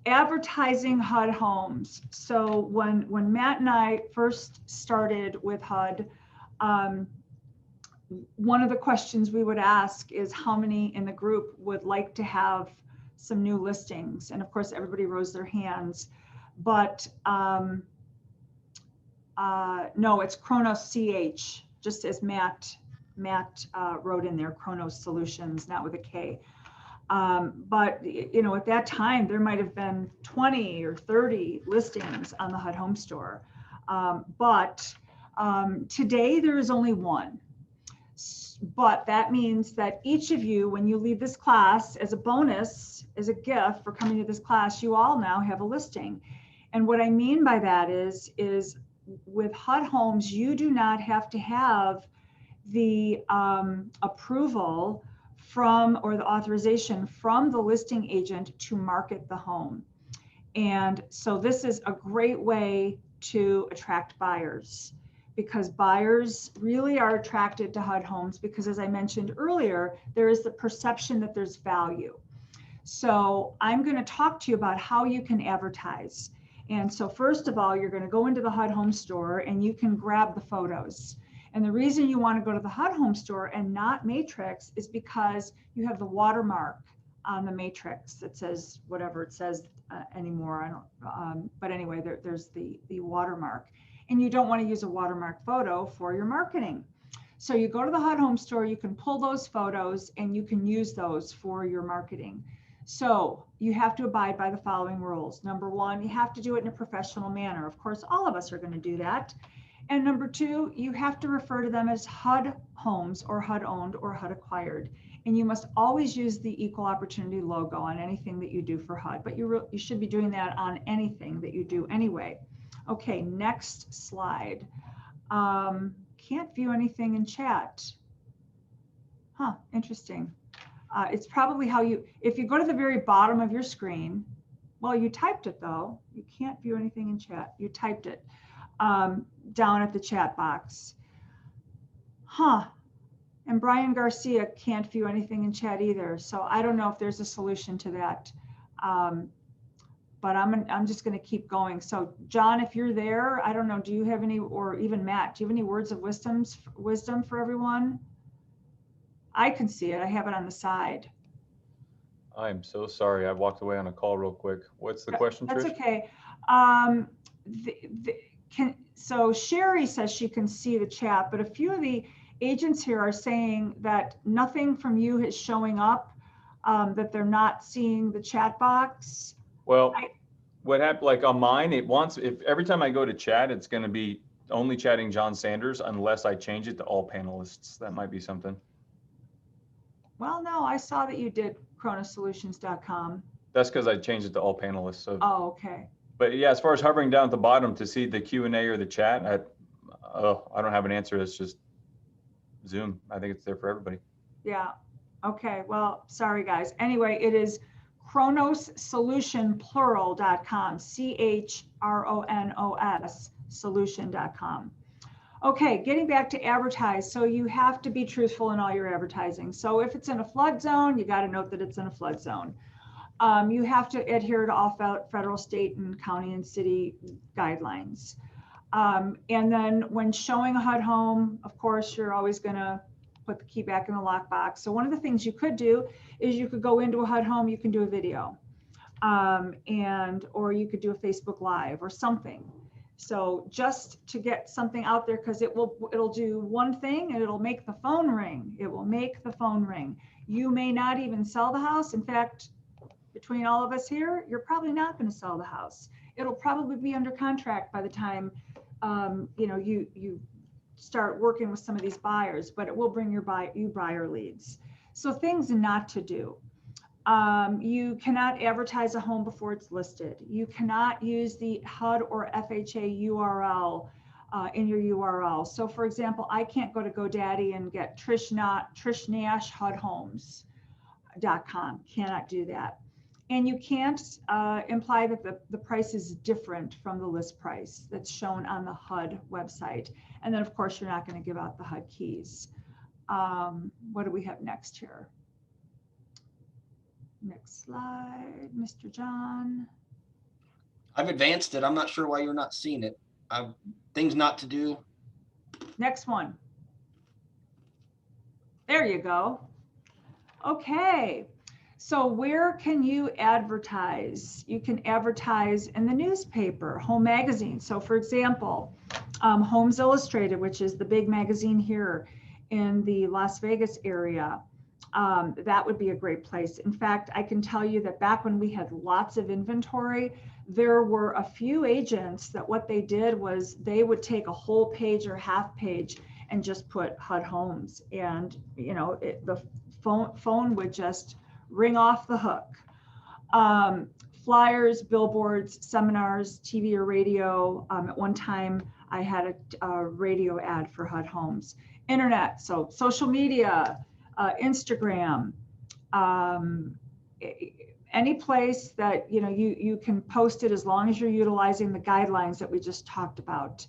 advertising HUD homes. So when Matt and I first started with HUD, one of the questions we would ask is how many in the group would like to have some new listings? And of course, everybody rose their hands, but no, it's Chronos CH, just as Matt wrote in there, Chronos Solutions, not with a K. But you know, at that time, there might have been 20 or 30 listings on the HUD Home Store. But today there is only one. But that means that each of you, when you leave this class, as a bonus, as a gift for coming to this class, you all now have a listing. And what I mean by that is with HUD Homes, you do not have to have the approval from, or the authorization from the listing agent to market the home. And so this is a great way to attract buyers, because buyers really are attracted to HUD Homes because, as I mentioned earlier, there is the perception that there's value. So I'm going to talk to you about how you can advertise. And so first of all, you're going to go into the HUD Home Store and you can grab the photos. And the reason you want to go to the HUD Home Store and not Matrix is because you have the watermark on the Matrix that says whatever it says anymore. I don't, but anyway, there's the watermark. And you don't want to use a watermark photo for your marketing. So you go to the HUD Home Store, you can pull those photos and you can use those for your marketing. So you have to abide by the following rules. Number one, you have to do it in a professional manner. Of course, all of us are going to do that. And number two, you have to refer to them as HUD Homes or HUD owned or HUD acquired. And you must always use the equal opportunity logo on anything that you do for HUD, but you should be doing that on anything that you do anyway. Okay, next slide. Can't view anything in chat. Huh, interesting. It's probably how you, if you go to the very bottom of your screen, well, you typed it though. You can't view anything in chat. You typed it down at the chat box. Huh. And Brian Garcia can't view anything in chat either. So I don't know if there's a solution to that. But I'm just going to keep going. So John, if you're there, I don't know, do you have any, or even Matt, do you have any words of wisdom for everyone? I can see it. I have it on the side. I'm so sorry. I walked away on a call real quick. What's the question, Trish? That's okay. So Sherry says she can see the chat, but a few of the agents here are saying that nothing from you is showing up, that they're not seeing the chat box. Well, what happened, like on mine, it wants, if every time I go to chat, it's going to be only chatting John Sanders unless I change it to all panelists. That might be something. Well, no, I saw that you did chronosolutions.com. That's because I changed it to all panelists. So. Oh, okay. But yeah, as far as hovering down at the bottom to see the Q&A or the chat, I don't have an answer. It's just Zoom. I think it's there for everybody. Yeah. Okay. Well, sorry guys. Anyway, it is chronossolutionplural.com, CHRONOS solution.com. Okay, getting back to advertise. So you have to be truthful in all your advertising. So if it's in a flood zone, you got to note that it's in a flood zone. You have to adhere to all federal, state, and county and city guidelines. And then when showing a HUD home, of course, you're always going to put the key back in the lockbox. So one of the things you could do is you could go into a HUD home, you can do a video, or you could do a Facebook Live or something. So just to get something out there, because it'll do one thing and it'll make the phone ring. It will make the phone ring. You may not even sell the house. In fact, between all of us here, you're probably not going to sell the house. It'll probably be under contract by the time you start working with some of these buyers, but it will bring you buyer leads. So things not to do. You cannot advertise a home before it's listed. You cannot use the HUD or FHA URL in your URL. So for example, I can't go to GoDaddy and get Trish Nash HUDhomes.com. Cannot do that. And you can't imply that the price is different from the list price that's shown on the HUD website. And then of course, you're not going to give out the HUD keys. What do we have next here? Next slide, Mr. John. I've advanced it. I'm not sure why you're not seeing it. Things not to do. Next one. There you go. Okay. So where can you advertise? You can advertise in the newspaper, home magazine. So for example, Homes Illustrated, which is the big magazine here in the Las Vegas area, that would be a great place. In fact, I can tell you that back when we had lots of inventory, there were a few agents that what they did was they would take a whole page or half page and just put HUD Homes, and the phone would just ring off the hook. Flyers, billboards, seminars, TV or radio. At one time, I had a radio ad for HUD Homes. Internet, so social media, Instagram, any place that you can post it as long as you're utilizing the guidelines that we just talked about.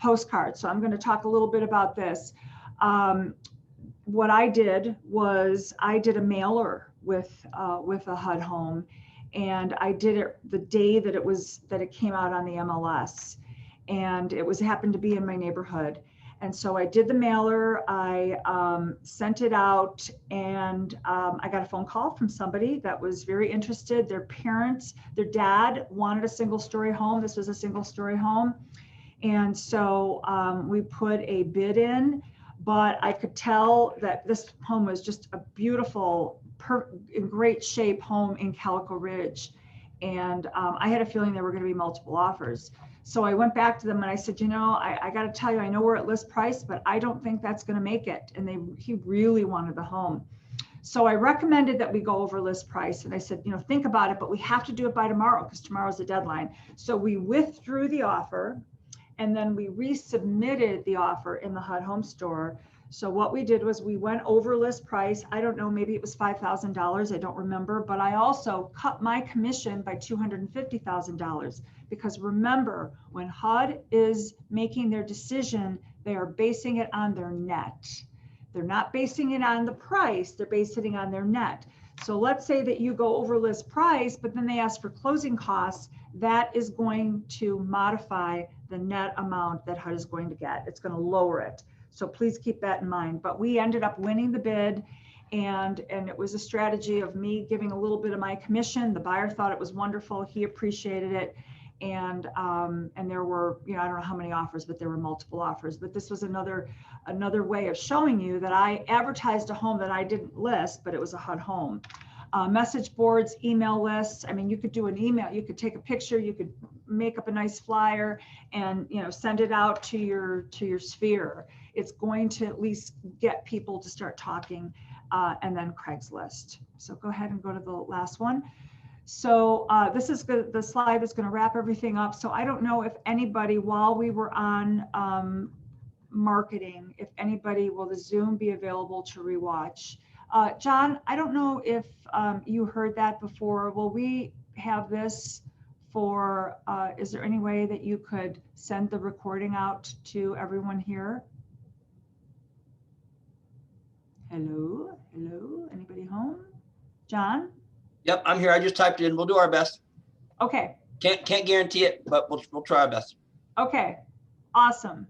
Postcards. So I'm going to talk a little bit about this. What I did was I did a mailer with a HUD home, and I did it the day that it came out on the MLS, and it happened to be in my neighborhood. And so I did the mailer, I sent it out, and I got a phone call from somebody that was very interested. Their dad wanted a single-story home. This was a single-story home. And so we put a bid in, but I could tell that this home was just a beautiful, in great shape home in Calico Ridge. And I had a feeling there were going to be multiple offers. So I went back to them and I said, I got to tell you, I know we're at list price, but I don't think that's going to make it. And he really wanted the home. So I recommended that we go over list price. And I said, think about it, but we have to do it by tomorrow because tomorrow's the deadline. So we withdrew the offer, and then we resubmitted the offer in the HUD Home Store. So what we did was we went over list price. I don't know, maybe it was $5,000. I don't remember, but I also cut my commission by $250,000. Because remember, when HUD is making their decision, they are basing it on their net. They're not basing it on the price, they're basing it on their net. So let's say that you go over list price, but then they ask for closing costs, that is going to modify the net amount that HUD is going to get. It's going to lower it. So please keep that in mind. But we ended up winning the bid, and it was a strategy of me giving a little bit of my commission. The buyer thought it was wonderful. He appreciated it. And there were, I don't know how many offers, but there were multiple offers. But this was another way of showing you that I advertised a home that I didn't list, but it was a HUD home. Message boards, email lists. I mean, you could do an email, you could take a picture, you could make up a nice flyer and, send it out to your sphere. It's going to at least get people to start talking, and then Craigslist. So go ahead and go to the last one. So this is the slide that's going to wrap everything up. So I don't know if anybody, while we were on marketing, if anybody, will the Zoom be available to rewatch? John, I don't know if you heard that before. Will we have this for, is there any way that you could send the recording out to everyone here? Hello, anybody home? John? Yep, I'm here. I just typed it in. We'll do our best. Okay. Can't guarantee it, but we'll try our best. Okay. Awesome.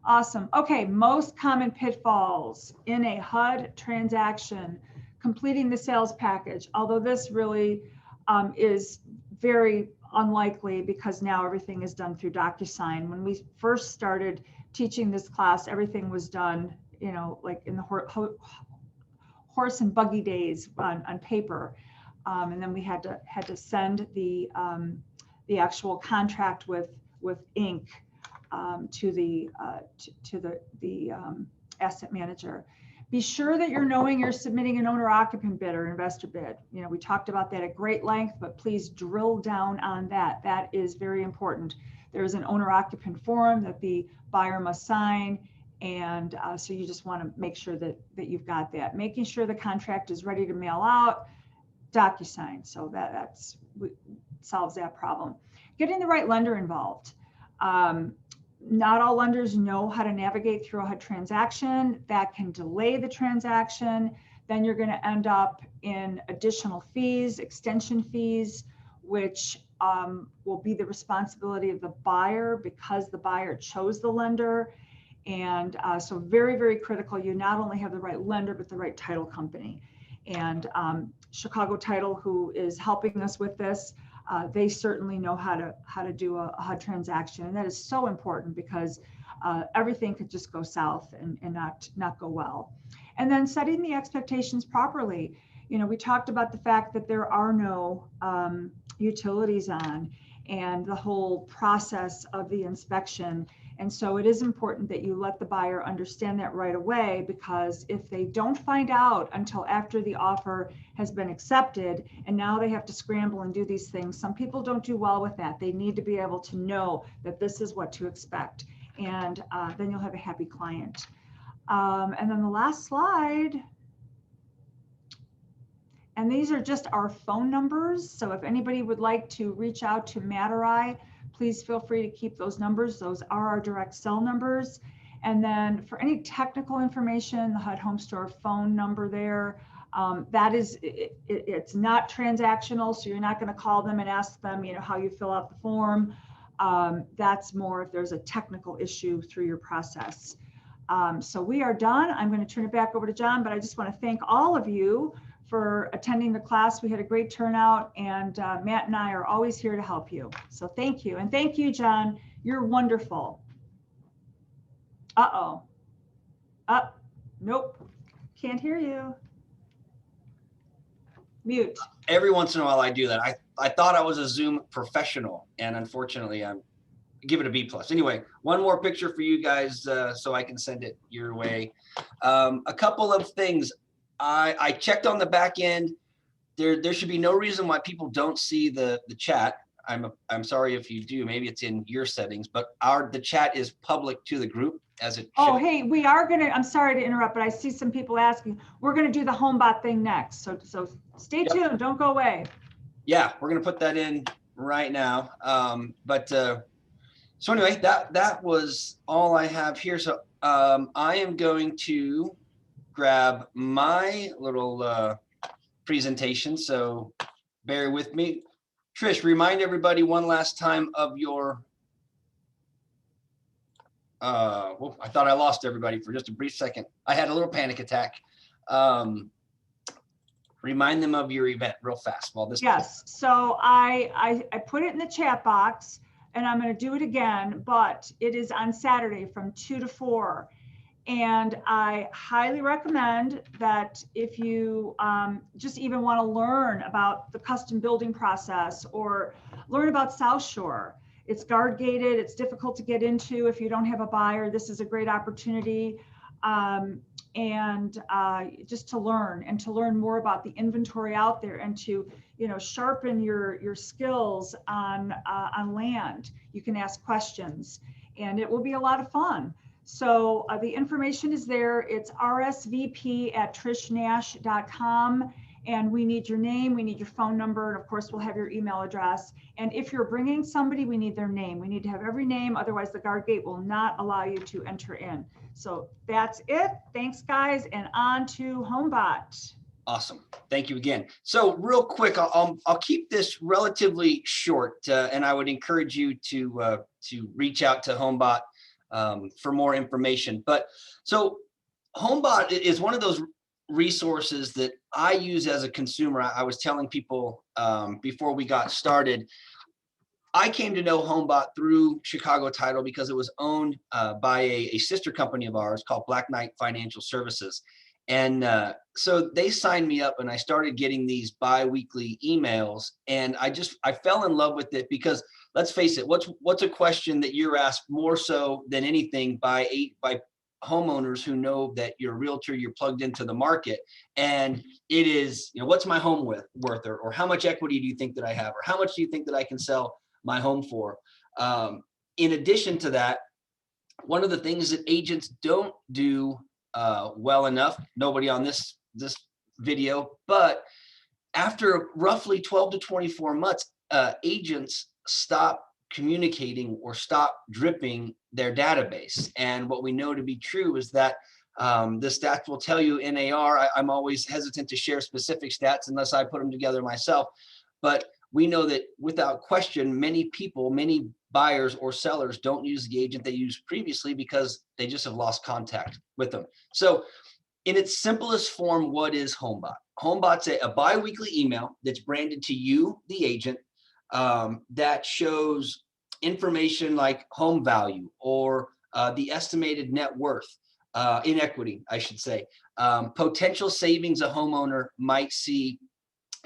Okay. Most common pitfalls in a HUD transaction: completing the sales package. Although this really is very unlikely because now everything is done through DocuSign. When we first started teaching this class, everything was done, like in the horse and buggy days on paper. And then we had to send the actual contract with ink to the asset manager. Be sure that you're knowing you're submitting an owner occupant bid or investor bid. We talked about that at great length, but please drill down on that. That is very important. There is an owner occupant form that the buyer must sign. And so you just want to make sure that you've got that. Making sure the contract is ready to mail out, DocuSign. So that solves that problem. Getting the right lender involved. not all lenders know how to navigate through a HUD transaction. That can delay the transaction. Then you're going to end up in additional fees, extension fees, which will be the responsibility of the buyer because the buyer chose the lender. And so very, very critical. You not only have the right lender, but the right title company. And Chicago Title, who is helping us with this, they certainly know how to do a HUD transaction. And that is so important because everything could just go south and not go well. And then setting the expectations properly. You know, we talked about the fact that there are no utilities on and the whole process of the inspection. And so it is important that you let the buyer understand that right away, because if they don't find out until after the offer has been accepted and now they have to scramble and do these things, some people don't do well with that. They need to be able to know that this is what to expect. And then you'll have a happy client. And then the last slide. And these are just our phone numbers. So if anybody would like to reach out to Matt or I, please feel free to keep those numbers. Those are our direct cell numbers. And then for any technical information, the HUD Home Store phone number there, that is, it's not transactional. So you're not going to call them and ask them, you know, how you fill out the form. That's more if there's a technical issue through your process. So we are done. I'm going to turn it back over to John, but I just want to thank all of you for attending the class. We had a great turnout, and Matt and I are always here to help you. So thank you. And thank you, John. You're wonderful. Uh-oh. Nope. Can't hear you. Mute. Every once in a while I do that. I thought I was a Zoom professional, and unfortunately I'm give it a B+. Anyway, one more picture for you guys so I can send it your way. A couple of things. I checked on the back end. There should be no reason why people don't see the chat. I'm sorry if you do. Maybe it's in your settings, but the chat is public to the group as it. Oh, hey, we are gonna. I'm sorry to interrupt, but I see some people asking. We're gonna do the HomeBot thing next, so stay tuned. Don't go away. Yeah, we're gonna put that in right now. So anyway, that was all I have here. So I am going to grab my little presentation. So bear with me. Trish, remind everybody one last time of your, well, I thought I lost everybody for just a brief second. I had a little panic attack. Remind them of your event real fast while this. Yes, so I put it in the chat box and I'm going to do it again, but it is on Saturday from 2 to 4. And I highly recommend that if you just even want to learn about the custom building process or learn about South Shore. It's guard gated, it's difficult to get into if you don't have a buyer. This is a great opportunity. Just to learn and to learn more about the inventory out there and to, you know, sharpen your skills on land. You can ask questions and it will be a lot of fun. So the information is there. It's rsvp@trishnash.com. And we need your name, we need your phone number, and of course we'll have your email address. And if you're bringing somebody, we need their name. We need to have every name, otherwise the guard gate will not allow you to enter in. So that's it. Thanks, guys, and on to HomeBot. Awesome. Thank you again. So real quick, I'll keep this relatively short, and I would encourage you to reach out to HomeBot for more information. But so HomeBot is one of those resources that I use as a consumer. I was telling people before we got started, I came to know HomeBot through Chicago Title because it was owned by a sister company of ours called Black Knight Financial Services. And so they signed me up and I started getting these bi-weekly emails, and I fell in love with it because let's face it, what's a question that you're asked more so than anything by homeowners who know that you're a realtor, you're plugged into the market, and it is, you know, what's my home worth, or how much equity do you think that I have, or how much do you think that I can sell my home for? In addition to that, one of the things that agents don't do well enough, nobody on this video, but after roughly 12 to 24 months, agents stop communicating or stop dripping their database. And what we know to be true is that the stats will tell you NAR. I'm always hesitant to share specific stats unless I put them together myself. But we know that without question, many people, many buyers or sellers don't use the agent they used previously because they just have lost contact with them. So in its simplest form, what is HomeBot? HomeBot's a bi-weekly email that's branded to you, the agent, that shows information like home value or the estimated net worth, in equity, I should say, potential savings a homeowner might see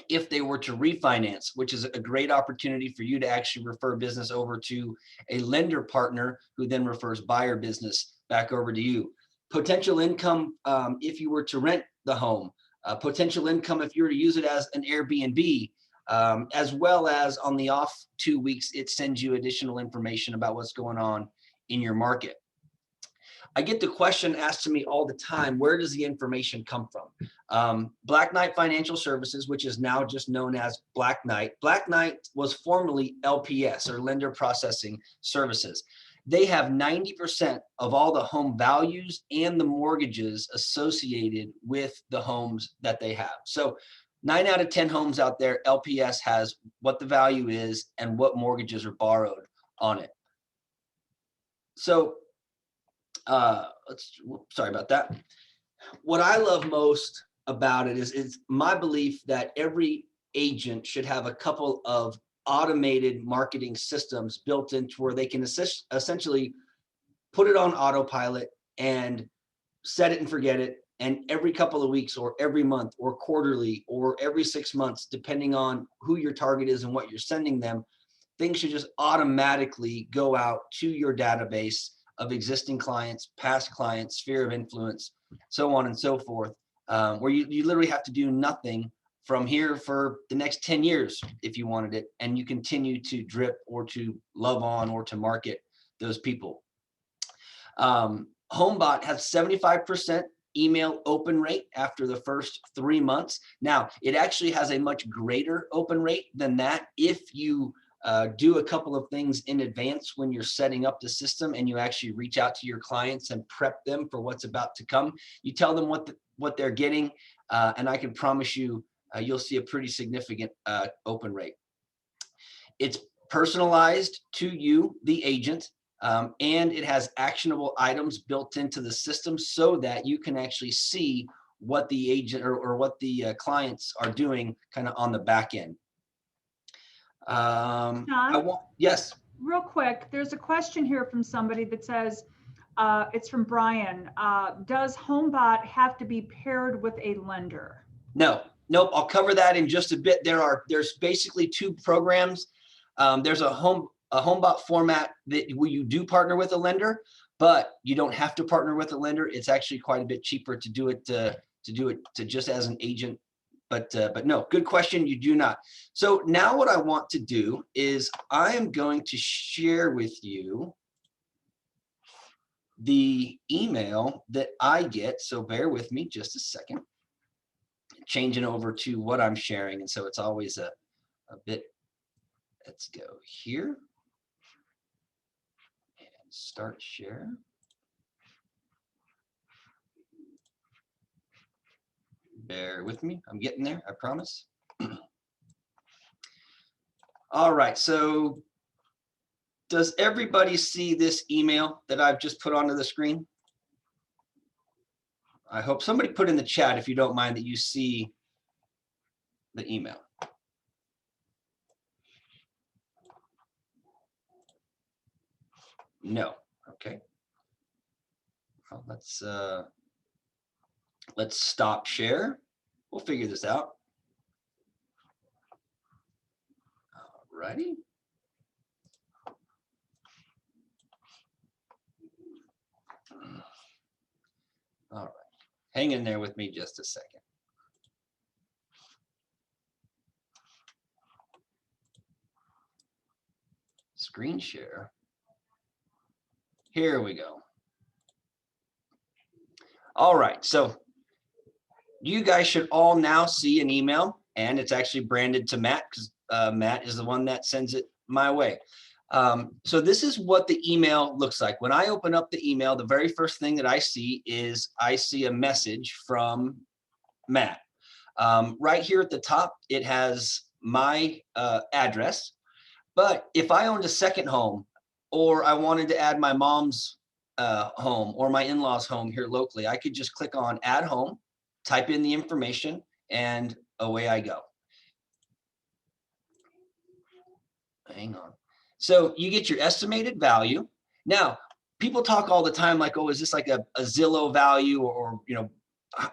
if they were to refinance, which is a great opportunity for you to actually refer business over to a lender partner who then refers buyer business back over to you. Potential income if you were to rent the home, potential income if you were to use it as an Airbnb, as well as on the off 2 weeks, it sends you additional information about what's going on in your market. I get the question asked to me all the time, where does the information come from? Black Knight Financial Services, which is now just known as Black Knight. Black Knight was formerly LPS, or Lender Processing Services. They have 90% of all the home values and the mortgages associated with the homes that they have. So 9 out of 10 homes out there, LPS has what the value is and what mortgages are borrowed on it. So sorry about that. What I love most about it is my belief that every agent should have a couple of automated marketing systems built into where they can essentially put it on autopilot and set it and forget it. And every couple of weeks or every month or quarterly or every 6 months, depending on who your target is and what you're sending them, things should just automatically go out to your database of existing clients, past clients, sphere of influence, so on and so forth, where you literally have to do nothing from here for the next 10 years if you wanted it, and you continue to drip or to love on or to market those people. HomeBot has 75% email open rate after the first 3 months. Now, it actually has a much greater open rate than that if you do a couple of things in advance when you're setting up the system and you actually reach out to your clients and prep them for what's about to come. You tell them what they're getting, and I can promise you, you'll see a pretty significant open rate. It's personalized to you, the agent, and it has actionable items built into the system so that you can actually see what the agent or what the clients are doing kind of on the back end. Yes. Real quick, there's a question here from somebody that says, it's from Brian. Does HomeBot have to be paired with a lender? No, nope. I'll cover that in just a bit. There's basically 2 programs. There's a HomeBot format where you do partner with a lender, but you don't have to partner with a lender. It's actually quite a bit cheaper to do it to just as an agent. But no, good question. You do not. So now what I want to do is I am going to share with you the email that I get. So bear with me just a second. Changing over to what I'm sharing. And so it's always a bit. Let's go here and start share. Bear with me. I'm getting there. I promise. All right. So does everybody see this email that I've just put onto the screen? I hope somebody put in the chat, if you don't mind, that you see the email. No. Okay. Well, let's stop share. We'll figure this out. All righty. All right. Hang in there with me just a second. Screen share. Here we go. All right, so you guys should all now see an email, and it's actually branded to Matt because Matt is the one that sends it my way. So this is what the email looks like. When I open up the email, the very first thing that I see is I see a message from Matt. Right here at the top, it has my address. But if I owned a second home, or I wanted to add my mom's home or my in-laws home here locally, I could just click on add home, type in the information, and away I go. Hang on. So you get your estimated value. Now, people talk all the time like, oh, is this like a Zillow value, or you know,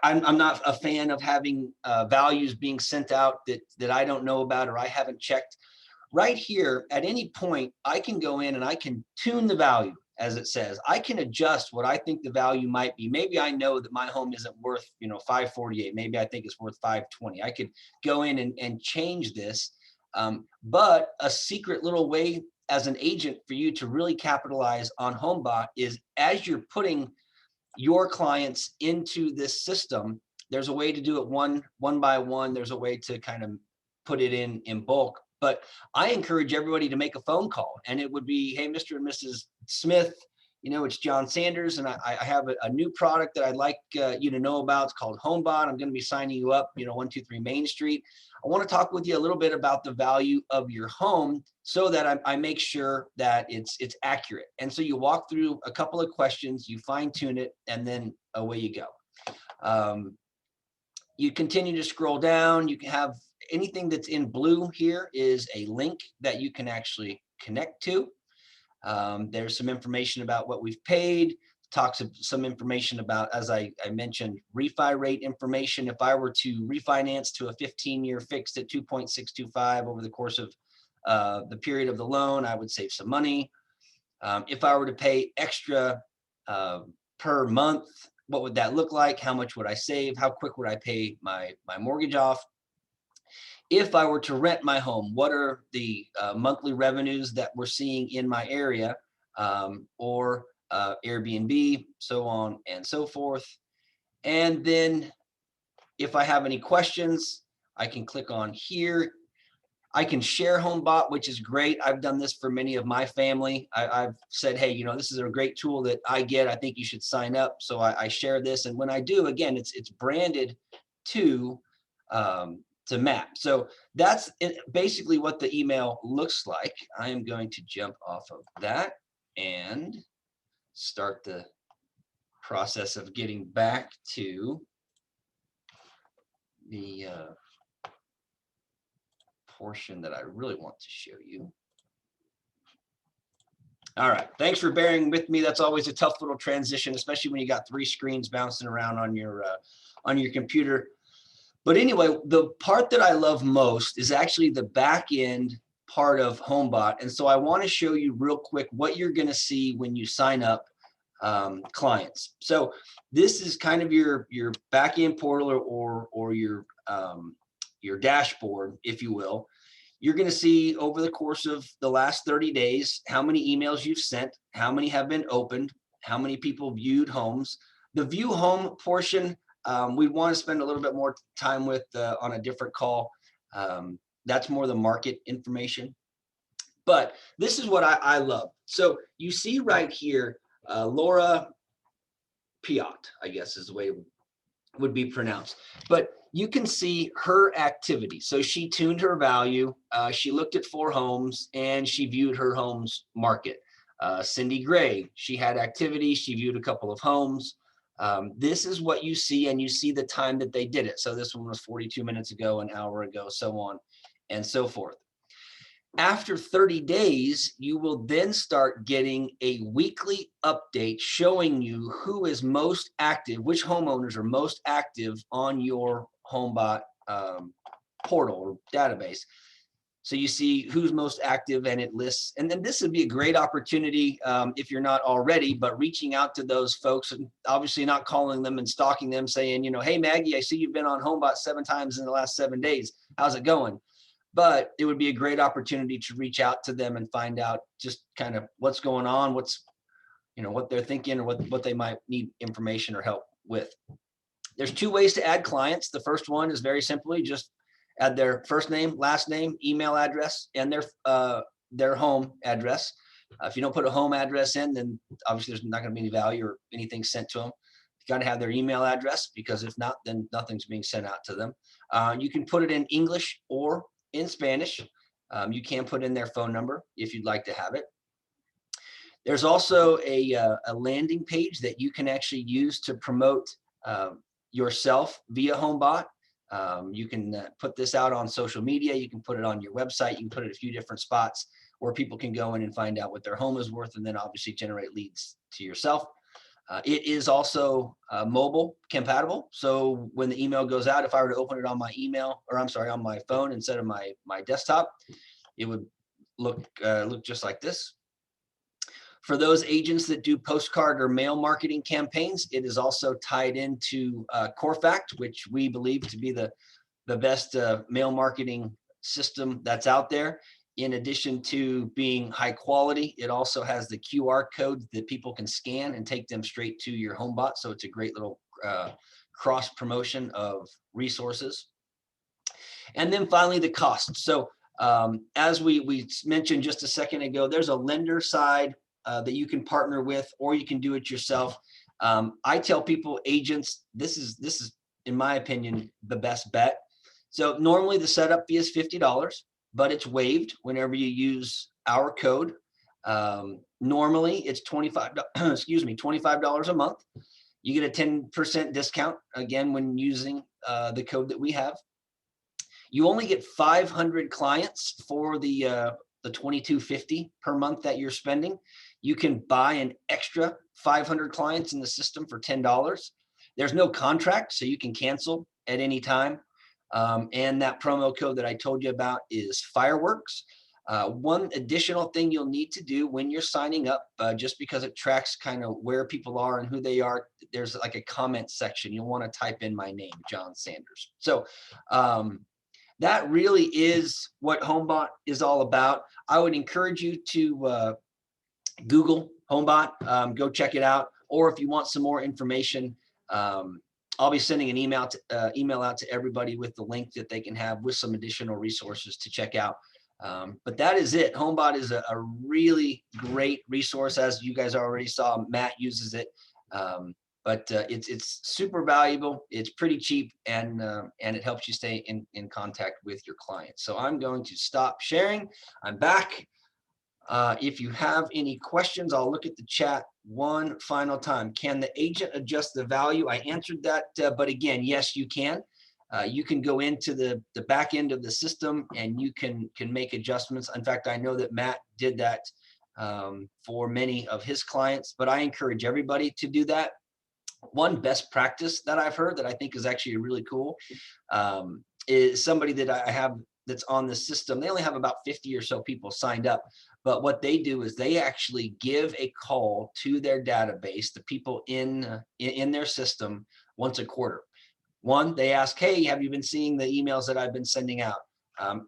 I'm not a fan of having values being sent out that I don't know about or I haven't checked. Right here, at any point, I can go in and I can tune the value, as it says. I can adjust what I think the value might be. Maybe I know that my home isn't worth, you know, 548. Maybe I think it's worth 520. I could go in and change this. But a secret little way as an agent for you to really capitalize on HomeBot is, as you're putting your clients into this system, there's a way to do it one by one. There's a way to kind of put it in bulk. But I encourage everybody to make a phone call, and it would be, hey, Mr. and Mrs. Smith, you know, it's John Sanders, and I have a new product that I'd like you to know about. It's called HomeBot. I'm going to be signing you up, you know, 123 Main Street. I want to talk with you a little bit about the value of your home so that I make sure that it's accurate. And so you walk through a couple of questions, you fine tune it, and then away you go. You continue to scroll down. You can have anything that's in blue here is a link that you can actually connect to. There's some information about what we've paid, talks of some information about, as I mentioned, refi rate information. If I were to refinance to a 15-year fixed at 2.625 over the course of the period of the loan, I would save some money. If I were to pay extra per month, what would that look like? How much would I save? How quick would I pay my mortgage off? If I were to rent my home, what are the monthly revenues that we're seeing in my area, or Airbnb, so on and so forth. And then if I have any questions, I can click on here. I can share HomeBot, which is great. I've done this for many of my family. I've said, hey, you know, this is a great tool that I get. I think you should sign up. So I share this. And when I do, again, it's branded to Matt. So that's basically what the email looks like. I am going to jump off of that and start the process of getting back to the portion that I really want to show you. All right, thanks for bearing with me. That's always a tough little transition, especially when you got 3 screens bouncing around on your computer. But anyway, the part that I love most is actually the back end part of HomeBot. And so I want to show you real quick what you're going to see when you sign up clients. So this is kind of your back end portal or your dashboard, if you will. You're going to see over the course of the last 30 days, how many emails you've sent, how many have been opened, how many people viewed homes. The view home portion, we want to spend a little bit more time with on a different call. That's more the market information. But this is what I love. So you see right here, Laura Piot, I guess is the way it would be pronounced. But you can see her activity. So she tuned her value. She looked at 4 homes and she viewed her home's market. Cindy Gray, she had activity. She viewed a couple of homes. This is what you see, and you see the time that they did it. So this one was 42 minutes ago, an hour ago, so on and so forth. After 30 days, you will then start getting a weekly update showing you who is most active, which homeowners are most active on your HomeBot portal or database. So you see who's most active, and it lists. And then this would be a great opportunity if you're not already, but reaching out to those folks, and obviously not calling them and stalking them saying, you know, hey, Maggie, I see you've been on HomeBot 7 times in the last 7 days. How's it going? But it would be a great opportunity to reach out to them and find out just kind of what's going on, what's, you know, what they're thinking, or what they might need information or help with. There's 2 ways to add clients. The first one is very simply just add their first name, last name, email address, and their their home address. If you don't put a home address in, then obviously there's not going to be any value or anything sent to them. You got to have their email address, because if not, then nothing's being sent out to them. You can put it in English or in Spanish. You can put in their phone number if you'd like to have it. There's also a landing page that you can actually use to promote yourself via HomeBot. You can put this out on social media. You can put it on your website. You can put it a few different spots where people can go in and find out what their home is worth, and then obviously generate leads to yourself. It is also mobile compatible. So when the email goes out, if I were to open it on my email, or I'm sorry, on my phone instead of my desktop, it would look just like this. For those agents that do postcard or mail marketing campaigns, it is also tied into Corefact, which we believe to be the best mail marketing system that's out there. In addition to being high quality, it also has the QR codes that people can scan and take them straight to your HomeBot. So it's a great little cross promotion of resources. And then finally, the cost. So as we mentioned just a second ago, there's a lender side that you can partner with, or you can do it yourself. I tell people, agents, this is in my opinion the best bet. So normally the setup fee is $50, but it's waived whenever you use our code. Normally it's $25 a month. You get a 10% discount again when using the code that we have. You only get 500 clients for the $22.50 per month that you're spending. You can buy an extra 500 clients in the system for $10. There's no contract, so you can cancel at any time. And that promo code that I told you about is Fireworks. One additional thing you'll need to do when you're signing up, just because it tracks kind of where people are and who they are, there's like a comment section. You'll want to type in my name, John Sanders. So that really is what HomeBot is all about. I would encourage you to Google HomeBot, go check it out. Or if you want some more information, I'll be sending an email out to everybody with the link that they can have with some additional resources to check out. But that is it. HomeBot is a really great resource, as you guys already saw. Matt uses it, but it's super valuable. It's pretty cheap, and it helps you stay in contact with your clients. So I'm going to stop sharing. I'm back. If you have any questions, I'll look at the chat one final time. Can the agent adjust the value? I answered that, but again, yes, you can. You can go into the back end of the system and you can make adjustments. In fact, I know that Matt did that for many of his clients, but I encourage everybody to do that. One best practice that I've heard that I think is actually really cool is somebody that I have that's on the system. They only have about 50 or so people signed up, but what they do is they actually give a call to their database, the people in their system, once a quarter. One, they ask, hey, have you been seeing the emails that I've been sending out?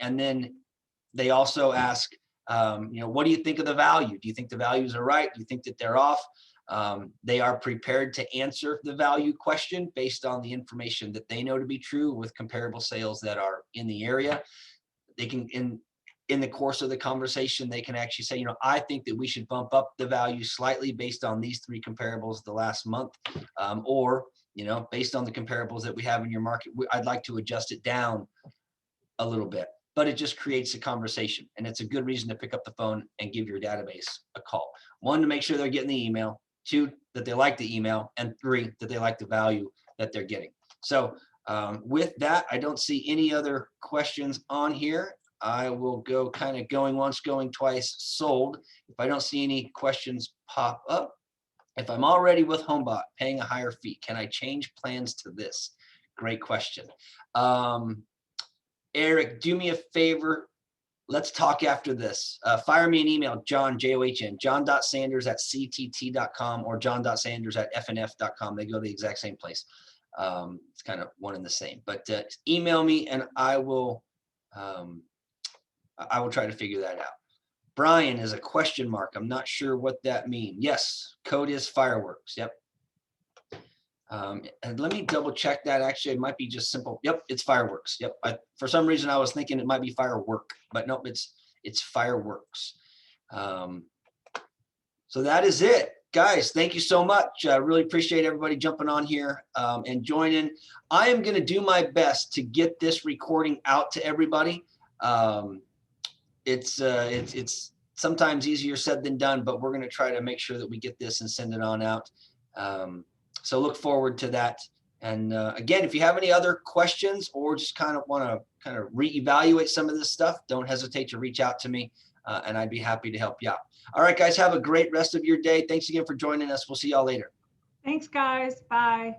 And then they also ask, what do you think of the value? Do you think the values are right? Do you think that they're off? They are prepared to answer the value question based on the information that they know to be true with comparable sales that are in the area. They can, in the course of the conversation, they can actually say, I think that we should bump up the value slightly based on these 3 comparables the last month, or based on the comparables that we have in your market, I'd like to adjust it down a little bit. But it just creates a conversation, and it's a good reason to pick up the phone and give your database a call. 1, to make sure they're getting the email. 2, that they like the email, and 3, that they like the value that they're getting. So with that, I don't see any other questions on here. I will go kind of going once, going twice, sold. If I don't see any questions pop up, if I'm already with HomeBot paying a higher fee, can I change plans to this? Great question. Eric, do me a favor. Let's talk after this. Fire me an email, John, John, john.sanders@ctt.com or john.sanders@fnf.com. They go to the exact same place. It's kind of one and the same, but email me and I will try to figure that out. Brian is a question mark. I'm not sure what that means. Yes, code is Fireworks. Yep. And let me double check that. Actually, it might be just simple. Yep, it's Fireworks. Yep. For some reason, I was thinking it might be Firework, but nope, It's fireworks. So that is it. Guys, thank you so much. I really appreciate everybody jumping on here and joining. I am going to do my best to get this recording out to everybody. It's sometimes easier said than done, but we're going to try to make sure that we get this and send it on out. So look forward to that. And again, if you have any other questions or just kind of want to kind of reevaluate some of this stuff, don't hesitate to reach out to me and I'd be happy to help you out. All right, guys, have a great rest of your day. Thanks again for joining us. We'll see y'all later. Thanks, guys. Bye.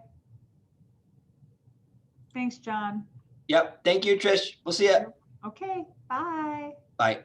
Thanks, John. Yep. Thank you, Trish. We'll see you. Okay. Bye. Bye.